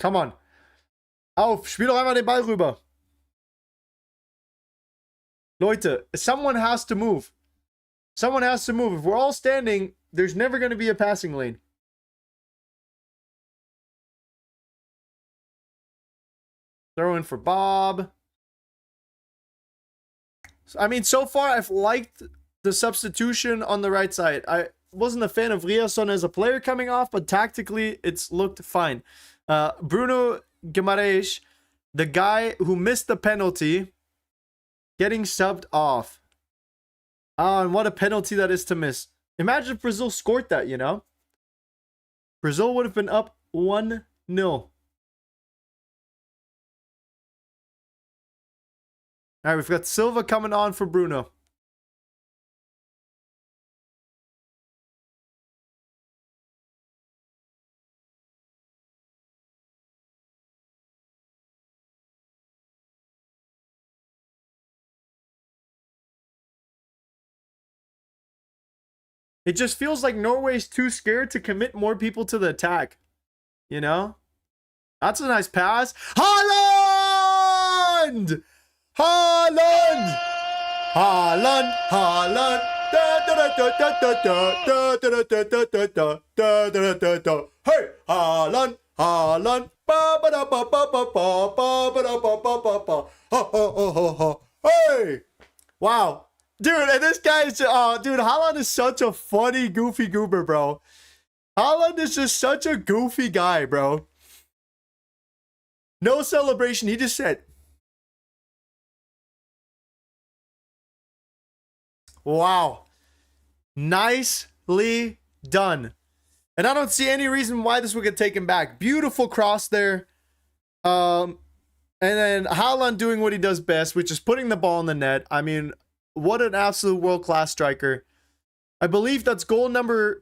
Come on. Auf, spiel doch einmal den Ball rüber. Leute, someone has to move. Someone has to move. If we're all standing, there's never going to be a passing lane. Throw in for Bob. I mean, so far, I've liked the substitution on the right side. I wasn't a fan of Riasson as a player coming off, but tactically, it's looked fine. Bruno Guimaraes, the guy who missed the penalty, getting subbed off. And what a penalty that is to miss. Imagine if Brazil scored that, you know? Brazil would have been up 1-0. All right, we've got Silva coming on for Bruno. It just feels like Norway's too scared to commit more people to the attack. You know? That's a nice pass. Haaland! Haaland! Haaland! Haaland! Hey! Haaland! Haaland! Hey! Wow. Dude, and this guy is, dude, Haaland is such a funny, goofy goober, bro. Haaland is just such a goofy guy, bro. No celebration. He just said, wow. Nicely done. And I don't see any reason why this would get taken back. Beautiful cross there. And then Haaland doing what he does best, which is putting the ball in the net. I mean, what an absolute world-class striker. I believe that's goal number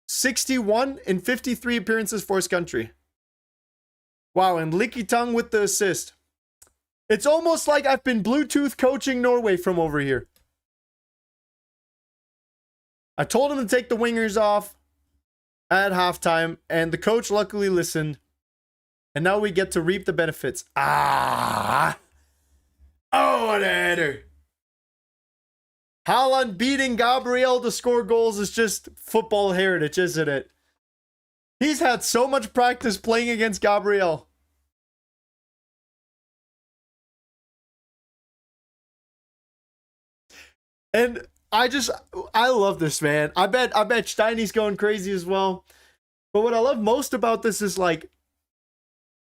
61 in 53 appearances for his country. Wow, and Licky Tung with the assist. It's almost like I've been Bluetooth coaching Norway from over here. I told him to take the wingers off at halftime, and the coach luckily listened. And now we get to reap the benefits. Ah! Oh, what a header! Haaland beating Gabriel to score goals is just football heritage, isn't it? He's had so much practice playing against Gabriel. And I love this, man. I bet Steiny's going crazy as well. But what I love most about this is like,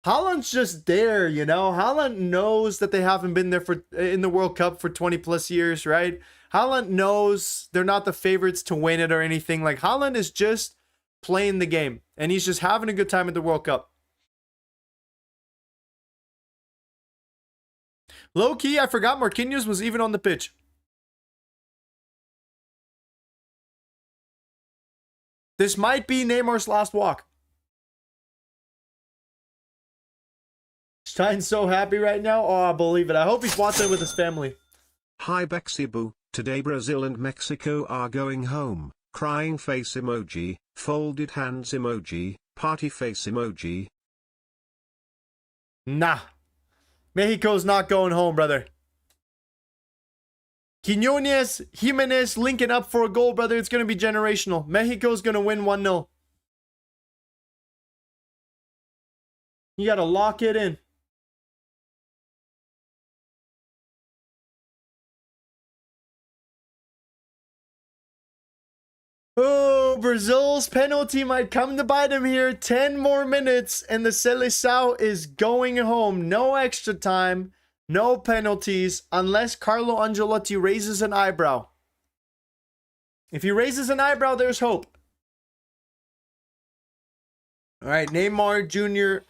Haaland's just there, you know? Haaland knows that they haven't been there in the World Cup for 20 plus years, right? Haaland knows they're not the favorites to win it or anything. Like, Haaland is just playing the game, and he's just having a good time at the World Cup. Low key, I forgot Marquinhos was even on the pitch. This might be Neymar's last walk. Stein's so happy right now. Oh, I believe it. I hope he's watching it with his family. Hi Bexy Boo, today Brazil and Mexico are going home. Crying face emoji, folded hands emoji, party face emoji. Nah. Mexico's not going home, brother. Quinones, Jimenez linking up for a goal, brother. It's going to be generational. Mexico's going to win 1-0. You got to lock it in. Oh, Brazil's penalty might come to bite him here. 10 more minutes and the Seleção is going home. No extra time, no penalties, unless Carlo Ancelotti raises an eyebrow. If he raises an eyebrow, there's hope. All right, Neymar Jr.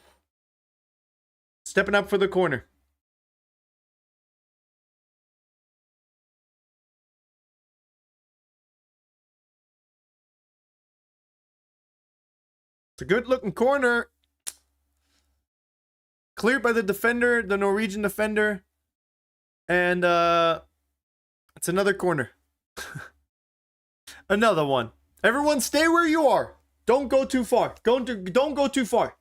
stepping up for the corner. It's a good-looking corner. Cleared by the defender, the Norwegian defender. And it's another corner. Another one. Everyone stay where you are. Don't go too far. Don't go too far.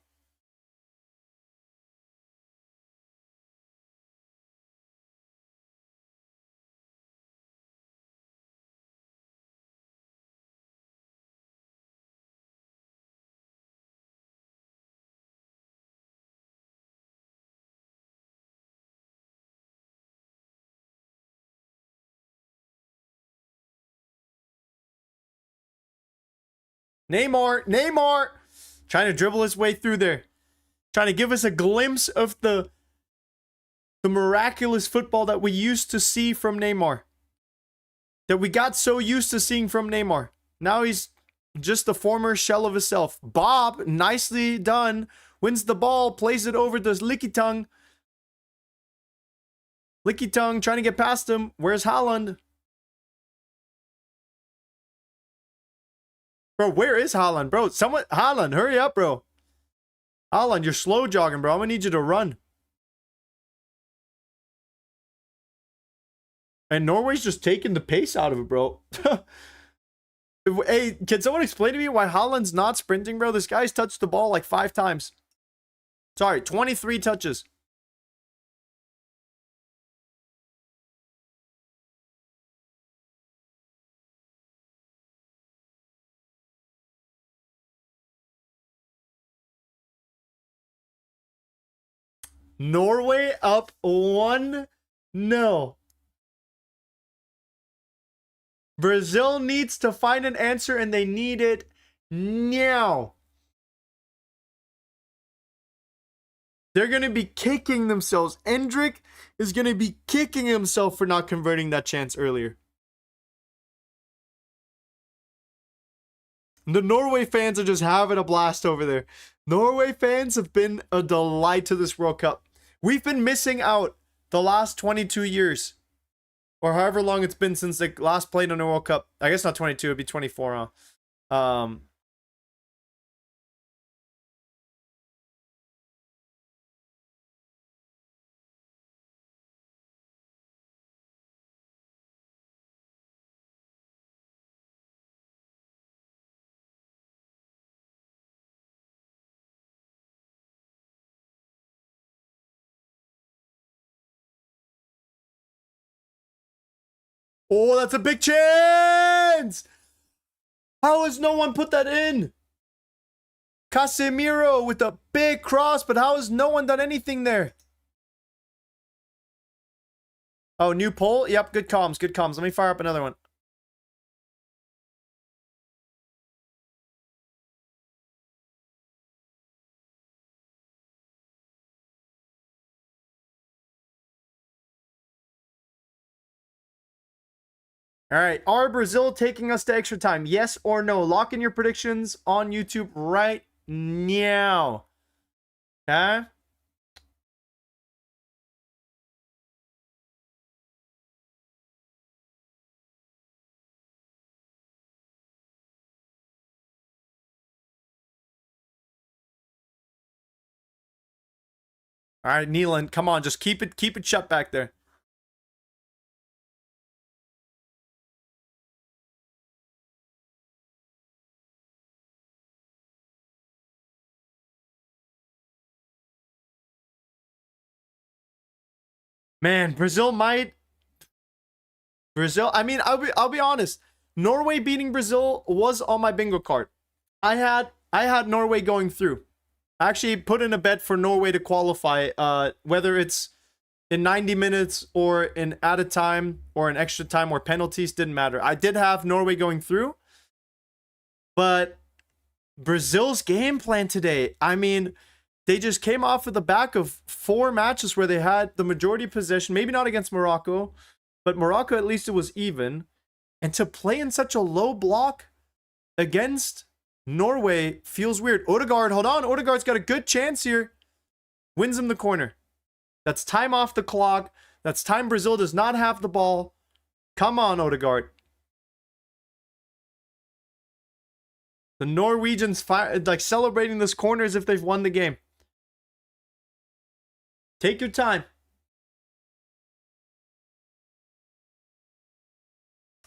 Neymar. Trying to dribble his way through there. Trying to give us a glimpse of the miraculous football that we used to see from Neymar. That we got so used to seeing from Neymar. Now he's just the former shell of himself. Bob, nicely done. Wins the ball, plays it over to Licky Tongue. Licky Tongue trying to get past him. Where's Haaland? Bro, where is Haaland? Bro, Haaland, hurry up, bro. Haaland, you're slow jogging, bro. I'm gonna need you to run. And Norway's just taking the pace out of it, bro. Hey, can someone explain to me why Haaland's not sprinting, bro? This guy's touched the ball like 5 times. Sorry, 23 touches. Norway up 1-0. Brazil needs to find an answer, and they need it now. They're going to be kicking themselves. Endrick is going to be kicking himself for not converting that chance earlier. The Norway fans are just having a blast over there. Norway fans have been a delight to this World Cup. We've been missing out the last 22 years. Or however long it's been since they last played in a World Cup. I guess not 22, it'd be 24, huh? Oh, that's a big chance! How has no one put that in? Casemiro with a big cross, but how has no one done anything there? Oh, new poll? Yep, good comms, good comms. Let me fire up another one. All right, are Brazil taking us to extra time? Yes or no? Lock in your predictions on YouTube right now. Okay? All right, Neelan, come on, just keep it shut back there. Man, Brazil, I mean, I'll be honest. Norway beating Brazil was on my bingo card. I had Norway going through. I actually put in a bet for Norway to qualify, whether it's in 90 minutes or in added time or in extra time or penalties, didn't matter. I did have Norway going through. But Brazil's game plan today, I mean, they just came off of the back of 4 matches where they had the majority possession, maybe not against Morocco, but Morocco, at least it was even. And to play in such a low block against Norway feels weird. Odegaard, hold on. Odegaard's got a good chance here. Wins him the corner. That's time off the clock. That's time Brazil does not have the ball. Come on, Odegaard. The Norwegians like celebrating this corner as if they've won the game. Take your time.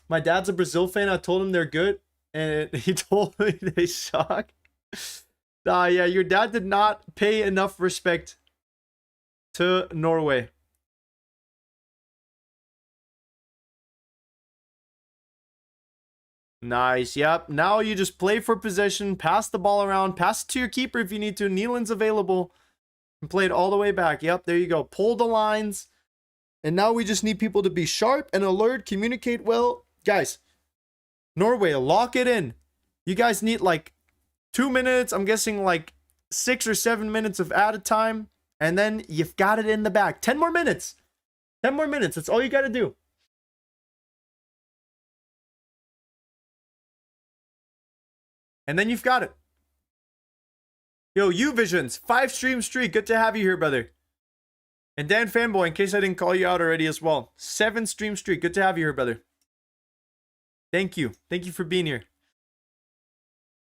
My dad's a Brazil fan. I told him they're good, and he told me they suck. Yeah, your dad did not pay enough respect to Norway. Nice. Yep. Now you just play for possession, pass the ball around, pass it to your keeper if you need to. Neelan's available. And play it all the way back. Yep, there you go. Pull the lines. And now we just need people to be sharp and alert, communicate well. Guys, Norway, lock it in. You guys need like 2 minutes. I'm guessing like 6 or 7 minutes of added time. And then you've got it in the bag. 10 more minutes. 10 more minutes. That's all you got to do. And then you've got it. Yo, Visions, 5 stream streak. Good to have you here, brother. And Dan Fanboy, in case I didn't call you out already as well. 7 stream streak. Good to have you here, brother. Thank you. Thank you for being here.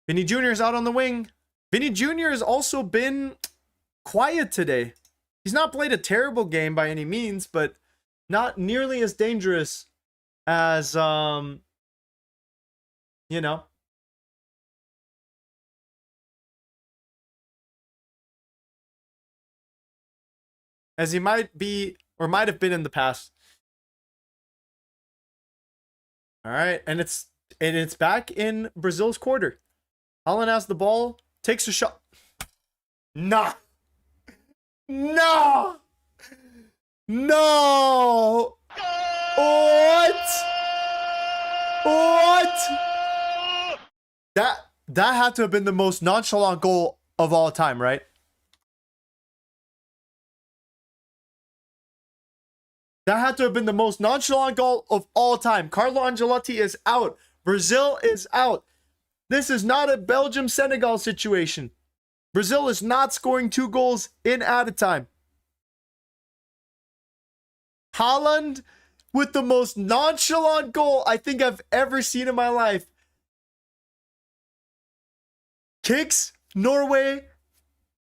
Vinny Jr. is out on the wing. Vinny Jr. has also been quiet today. He's not played a terrible game by any means, but not nearly as dangerous as, you know. As he might be, or might have been in the past. All right, and it's back in Brazil's quarter. Haaland has the ball, takes a shot. Nah. No. No. What? That had to have been the most nonchalant goal of all time, right? That had to have been the most nonchalant goal of all time. Carlo Ancelotti is out. Brazil is out. This is not a Belgium-Senegal situation. Brazil is not scoring 2 goals in added time. Haaland with the most nonchalant goal I think I've ever seen in my life. Kicks Norway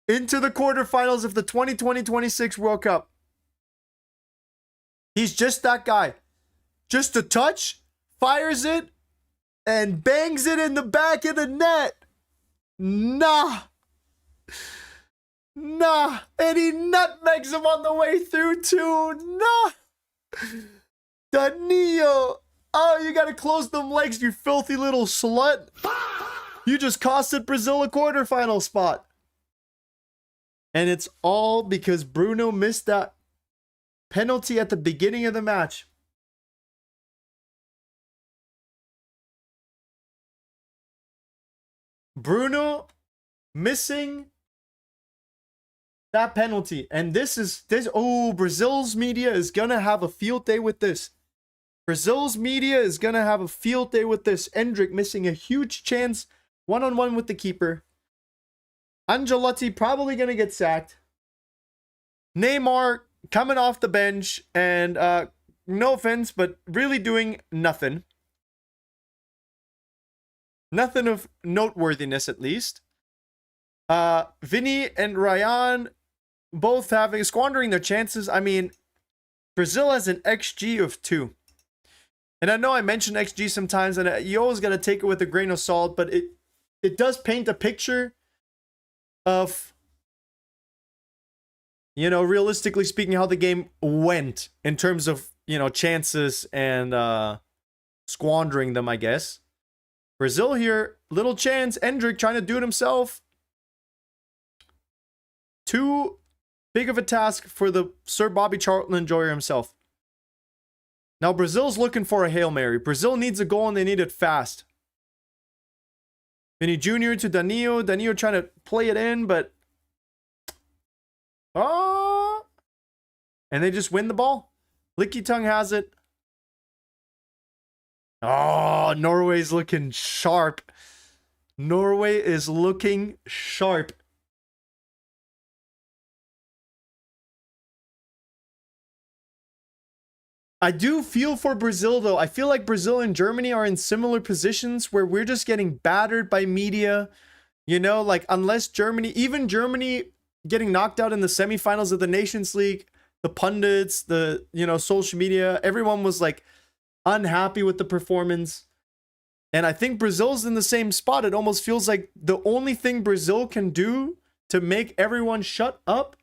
into the quarterfinals of the 2020-26 World Cup. He's just that guy. Just a touch, fires it, and bangs it in the back of the net. Nah. And he nutmegs him on the way through too. Nah. Danilo. Oh, you gotta close them legs, you filthy little slut. You just costed Brazil a quarterfinal spot. And it's all because Bruno missed that penalty at the beginning of the match. Bruno missing that penalty. And Brazil's media is going to have a field day with this. Brazil's media is going to have a field day with this. Endrick missing a huge chance one-on-one with the keeper. Ancelotti probably going to get sacked. Neymar coming off the bench and no offense, but really doing nothing. Nothing of noteworthiness, at least. Vinny and Ryan both squandering their chances. I mean, Brazil has an XG of 2. And I know I mention XG sometimes, and you always got to take it with a grain of salt, but it does paint a picture of, you know, realistically speaking, how the game went in terms of, you know, chances and squandering them, I guess. Brazil here, little chance. Endrick trying to do it himself. Too big of a task for the Sir Bobby Charlton enjoyer himself. Now Brazil's looking for a Hail Mary. Brazil needs a goal and they need it fast. Vinny Jr. to Danilo. Danilo trying to play it in, but and they just win the ball. Licky Tongue has it. Oh, Norway's looking sharp. Norway is looking sharp. I do feel for Brazil, though. I feel like Brazil and Germany are in similar positions where we're just getting battered by media. You know, like, unless Germany, even Germany getting knocked out in the semifinals of the Nations League, the pundits, the, you know, social media, everyone was like unhappy with the performance. And I think Brazil's in the same spot. It almost feels like the only thing Brazil can do to make everyone shut up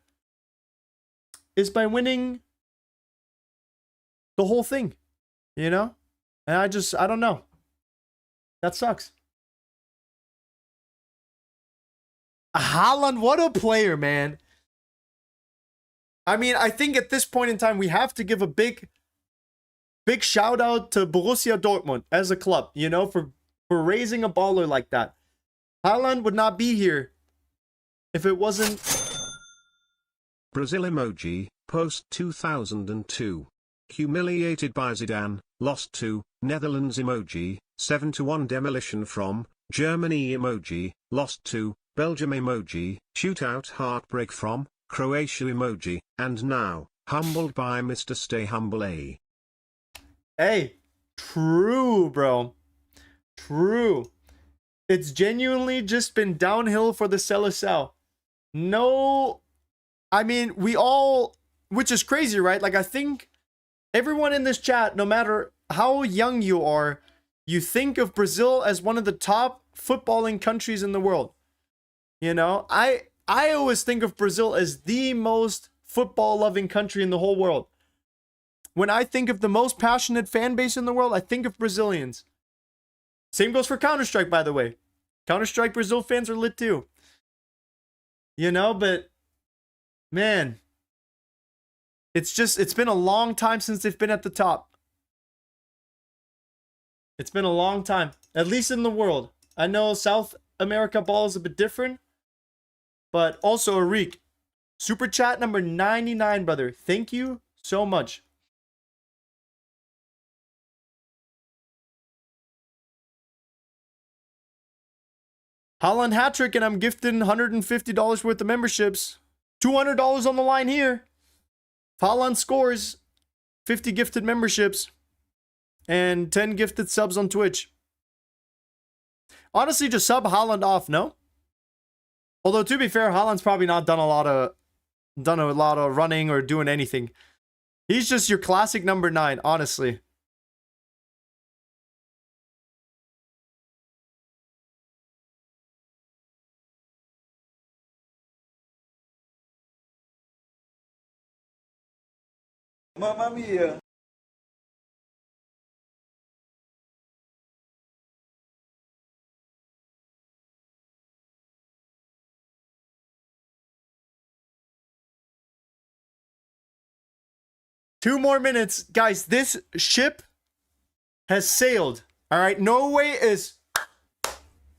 is by winning the whole thing, you know? And I don't know. That sucks. Haaland, what a player, man. I mean, I think at this point in time, we have to give a big shout out to Borussia Dortmund as a club, you know, for for raising a baller like that. Haaland would not be here if it wasn't... Brazil emoji, post 2002. Humiliated by Zidane, lost to Netherlands emoji, 7-1 demolition from Germany emoji, lost to Belgium emoji, shootout heartbreak from Croatia emoji, and now humbled by Mr. Stay Humble A. Hey, true, bro. True. It's genuinely just been downhill for the Seleção. No, I mean, we all, which is crazy, right? Like, I think everyone in this chat, no matter how young you are, you think of Brazil as one of the top footballing countries in the world. You know, I always think of Brazil as the most football-loving country in the whole world. When I think of the most passionate fan base in the world, I think of Brazilians. Same goes for Counter-Strike, by the way. Counter-Strike Brazil fans are lit too. You know, but man, it's been a long time since they've been at the top. It's been a long time, at least in the world. I know South America ball is a bit different, but also Arik, super chat number 99, brother. Thank you so much. Haaland hat trick, and I'm gifting $150 worth of memberships. $200 on the line here. If Haaland scores, 50 gifted memberships and 10 gifted subs on Twitch. Honestly, just sub Haaland off, no? Although, to be fair, Haaland's probably not done a lot of running or doing anything. He's just your classic number 9, honestly. Mamma mia. Two more minutes. Guys, this ship has sailed. All right, Norway is...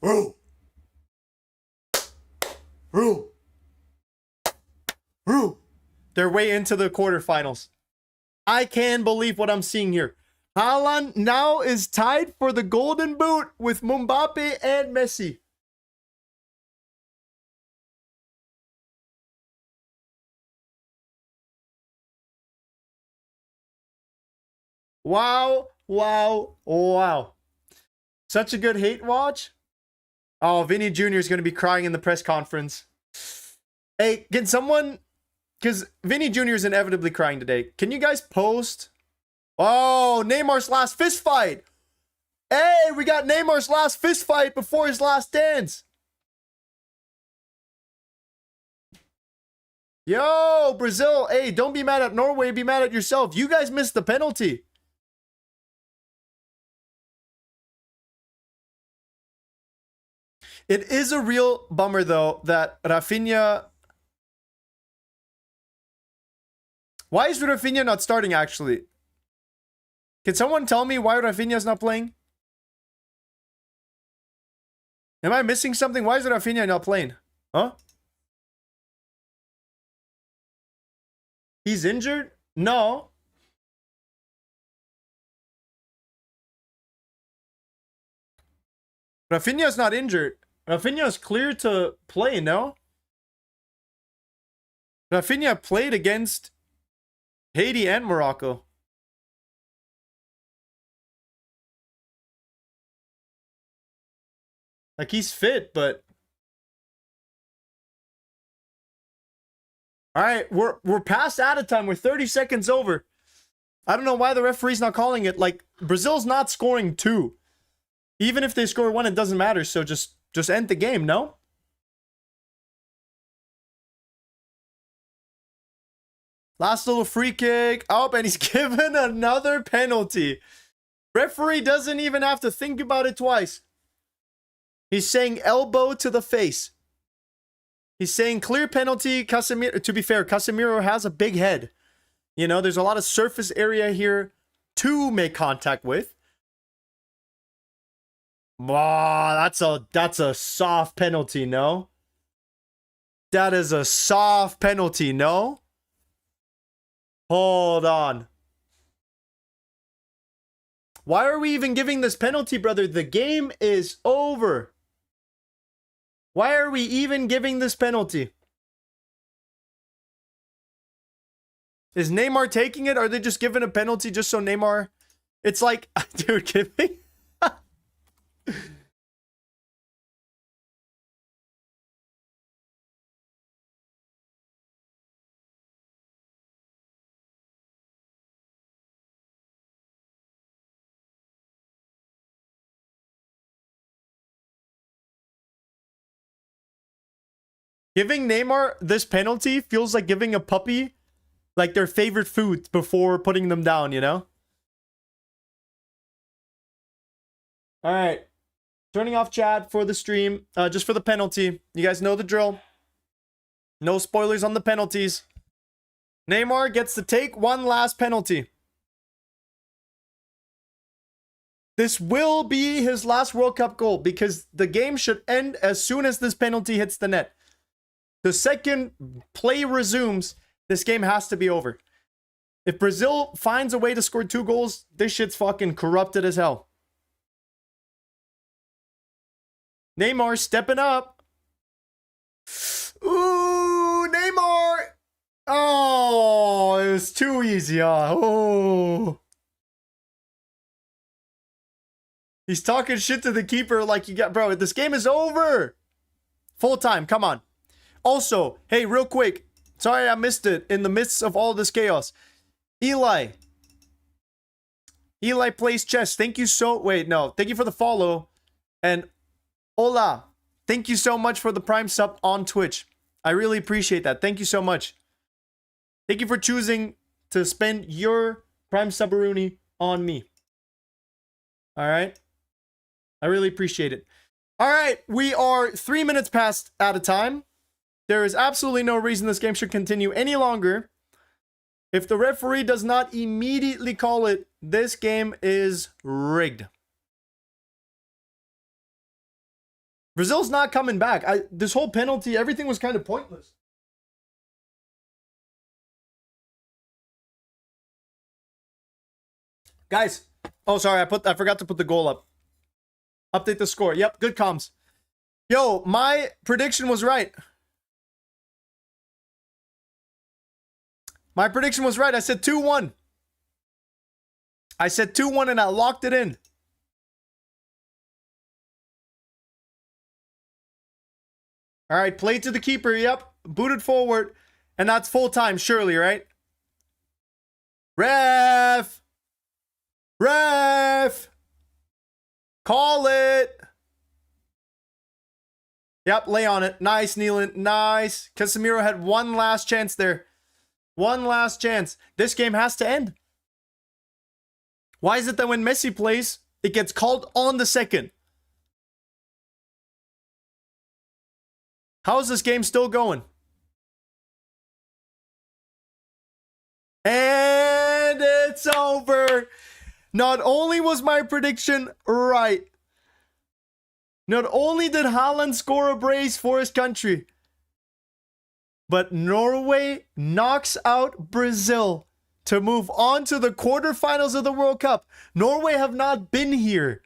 Rule. Rule. Rule. Their way into the quarterfinals. I can't believe what I'm seeing here. Haaland now is tied for the golden boot with Mbappe and Messi. Wow, wow, wow. Such a good hate watch. Oh, Vinny Jr. is going to be crying in the press conference. Hey, can someone... Because Vinny Jr. is inevitably crying today. Can you guys post? Oh, Neymar's last fist fight. Hey, we got Neymar's last fist fight before his last dance. Yo, Brazil. Hey, don't be mad at Norway. Be mad at yourself. You guys missed the penalty. It is a real bummer, though, that Rafinha... Why is Rafinha not starting, actually? Can someone tell me why Rafinha is not playing? Am I missing something? Why is Rafinha not playing? Huh? He's injured? No. Rafinha's not injured. Rafinha is clear to play, no? Rafinha played against Haiti and Morocco. Like, he's fit, but... Alright, we're past out of time. We're 30 seconds over. I don't know why the referee's not calling it. Like, Brazil's not scoring 2. Even if they score 1, it doesn't matter. So just end the game, no? Last little free kick. Oh, and he's given another penalty. Referee doesn't even have to think about it twice. He's saying elbow to the face. He's saying clear penalty. Casemiro, to be fair, Casemiro has a big head. You know, there's a lot of surface area here to make contact with. Wow, that's a soft penalty, no? That is a soft penalty, no? Hold on. Why are we even giving this penalty, brother? The game is over. Why are we even giving this penalty? Is Neymar taking it? Are they just giving a penalty just so Neymar... It's like... Dude, kidding? Giving Neymar this penalty feels like giving a puppy like their favorite food before putting them down, you know? All right. Turning off chat for the stream, just for the penalty. You guys know the drill. No spoilers on the penalties. Neymar gets to take one last penalty. This will be his last World Cup goal because the game should end as soon as this penalty hits the net. The second play resumes, this game has to be over. If Brazil finds a way to score 2 goals, this shit's fucking corrupted as hell. Neymar stepping up. Ooh, Neymar. Oh, it was too easy. Oh. He's talking shit to the keeper like you got, bro, this game is over. Full time, come on. Also, hey, real quick. Sorry I missed it in the midst of all this chaos. Eli plays chess. Thank you so... Wait, no. Thank you for the follow. And Hola. Thank you so much for the Prime sub on Twitch. I really appreciate that. Thank you so much. Thank you for choosing to spend your Prime Subbaroonie on me. All right? I really appreciate it. All right. We are 3 minutes past out of time. There is absolutely no reason this game should continue any longer. If the referee does not immediately call it, this game is rigged. Brazil's not coming back. This whole penalty, everything was kind of pointless. Guys. Oh, sorry. I forgot to put the goal up. Update the score. Yep, good comms. Yo, my prediction was right. My prediction was right. I said 2-1. I said 2-1 and I locked it in. All right, play to the keeper. Yep, booted forward. And that's full time, surely, right? Ref! Ref! Call it! Yep, lay on it. Nice, Nealon. Nice. Casemiro had one last chance there. One last chance. This game has to end. Why is it that when Messi plays, it gets called on the second? How is this game still going? And it's over. Not only was my prediction right, not only did Haaland score a brace for his country, but Norway knocks out Brazil to move on to the quarterfinals of the World Cup. Norway have not been here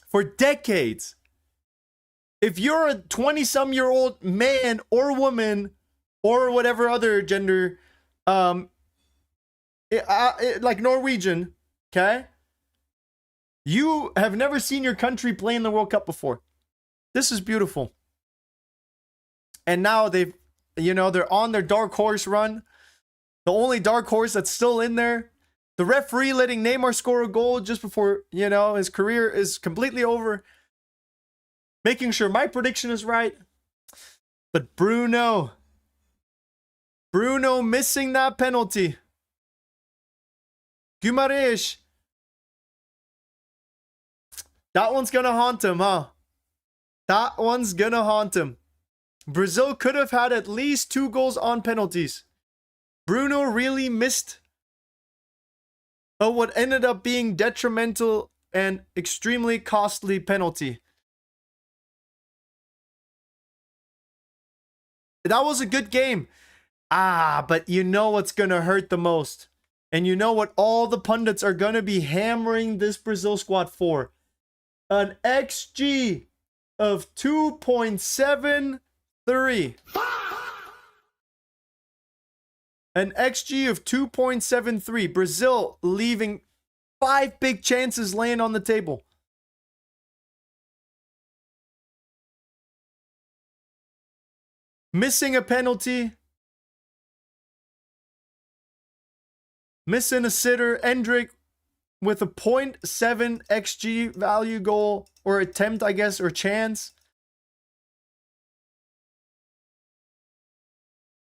for decades. If you're a 20-some-year-old man or woman or whatever other gender, like Norwegian, okay? You have never seen your country play in the World Cup before. This is beautiful. And now they're on their dark horse run. The only dark horse that's still in there. The referee letting Neymar score a goal just before, his career is completely over. Making sure my prediction is right. But Bruno missing that penalty. Guimaraes. That one's gonna haunt him, huh? That one's gonna haunt him. Brazil could have had at least 2 goals on penalties. Bruno really missed what ended up being detrimental and extremely costly penalty. That was a good game. But you know what's going to hurt the most. And you know what all the pundits are going to be hammering this Brazil squad for. An XG of 2.73. An XG of 2.73. Brazil leaving 5 big chances laying on the table. Missing a penalty. Missing a sitter. Endrick with a 0.7 XG value goal or attempt, I guess, or chance.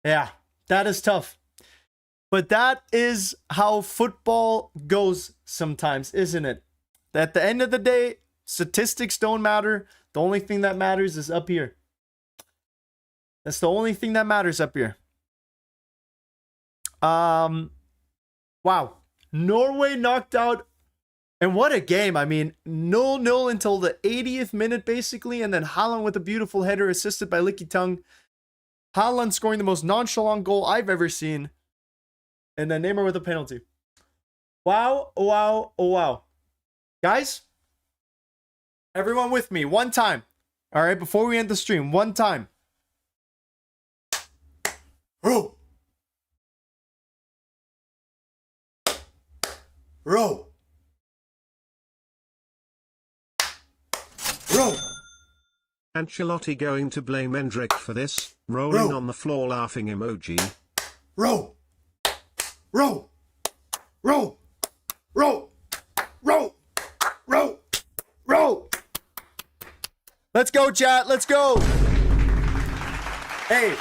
Yeah, that is tough. But that is how football goes sometimes, isn't it? At the end of the day, statistics don't matter. The only thing that matters is up here. That's the only thing that matters up here. Wow. Norway knocked out. And what a game. I mean, 0-0 until the 80th minute, basically. And then Haaland with a beautiful header assisted by Licky Tung. Haaland scoring the most nonchalant goal I've ever seen. And then Neymar with a penalty. Wow, wow, wow. Guys, everyone with me, one time. All right, before we end the stream, one time. Row. Row. Row. Ancelotti going to blame Endrick for this, rolling on the floor laughing emoji. Row. Row. Row. Row. Row. Row. Row. Let's go, chat. Let's go. Hey.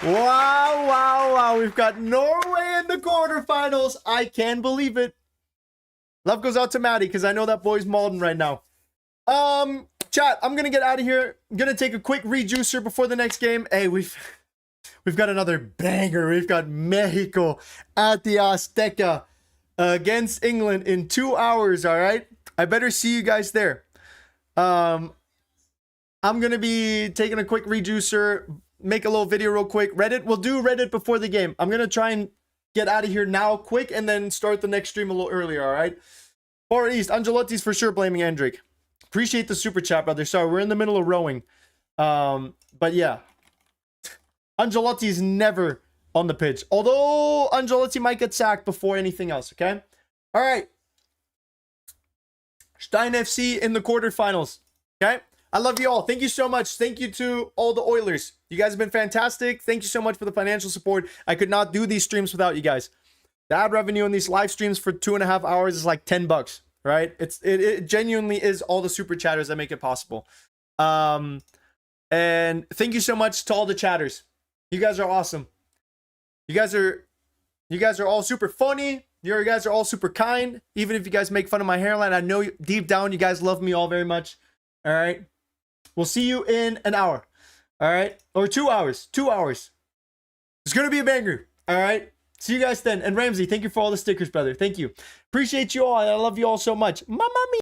Wow, wow, wow. We've got Norway in the quarterfinals. I can't believe it. Love goes out to Maddie because I know that boy's mauling right now. Chat, I'm going to get out of here. I'm going to take a quick rejuicer before the next game. Hey, we've got another banger. We've got Mexico at the Azteca against England in 2 hours, all right? I better see you guys there. I'm going to be taking a quick rejuicer, make a little video real quick. Reddit, we'll do Reddit before the game. I'm going to try and get out of here now quick and then start the next stream a little earlier, all right? Far East, Angelotti's for sure blaming Endrick. Appreciate the super chat, brother. Sorry, we're in the middle of rowing. But yeah. Angelotti's never on the pitch. Although Angelotti might get sacked before anything else, okay? All right. Stein FC in the quarterfinals, okay? I love you all. Thank you so much. Thank you to all the Oilers. You guys have been fantastic. Thank you so much for the financial support. I could not do these streams without you guys. The ad revenue on these live streams for 2.5 hours is like $10, right? It genuinely is all the super chatters that make it possible. And thank you so much to all the chatters. You guys are awesome. You guys are all super funny. You guys are all super kind. Even if you guys make fun of my hairline, I know deep down you guys love me all very much. All right. We'll see you in an hour. All right. Or 2 hours. 2 hours. It's going to be a banger. All right. See you guys then. And Ramsey, thank you for all the stickers, brother. Thank you. Appreciate you all. I love you all so much. Mamma mia.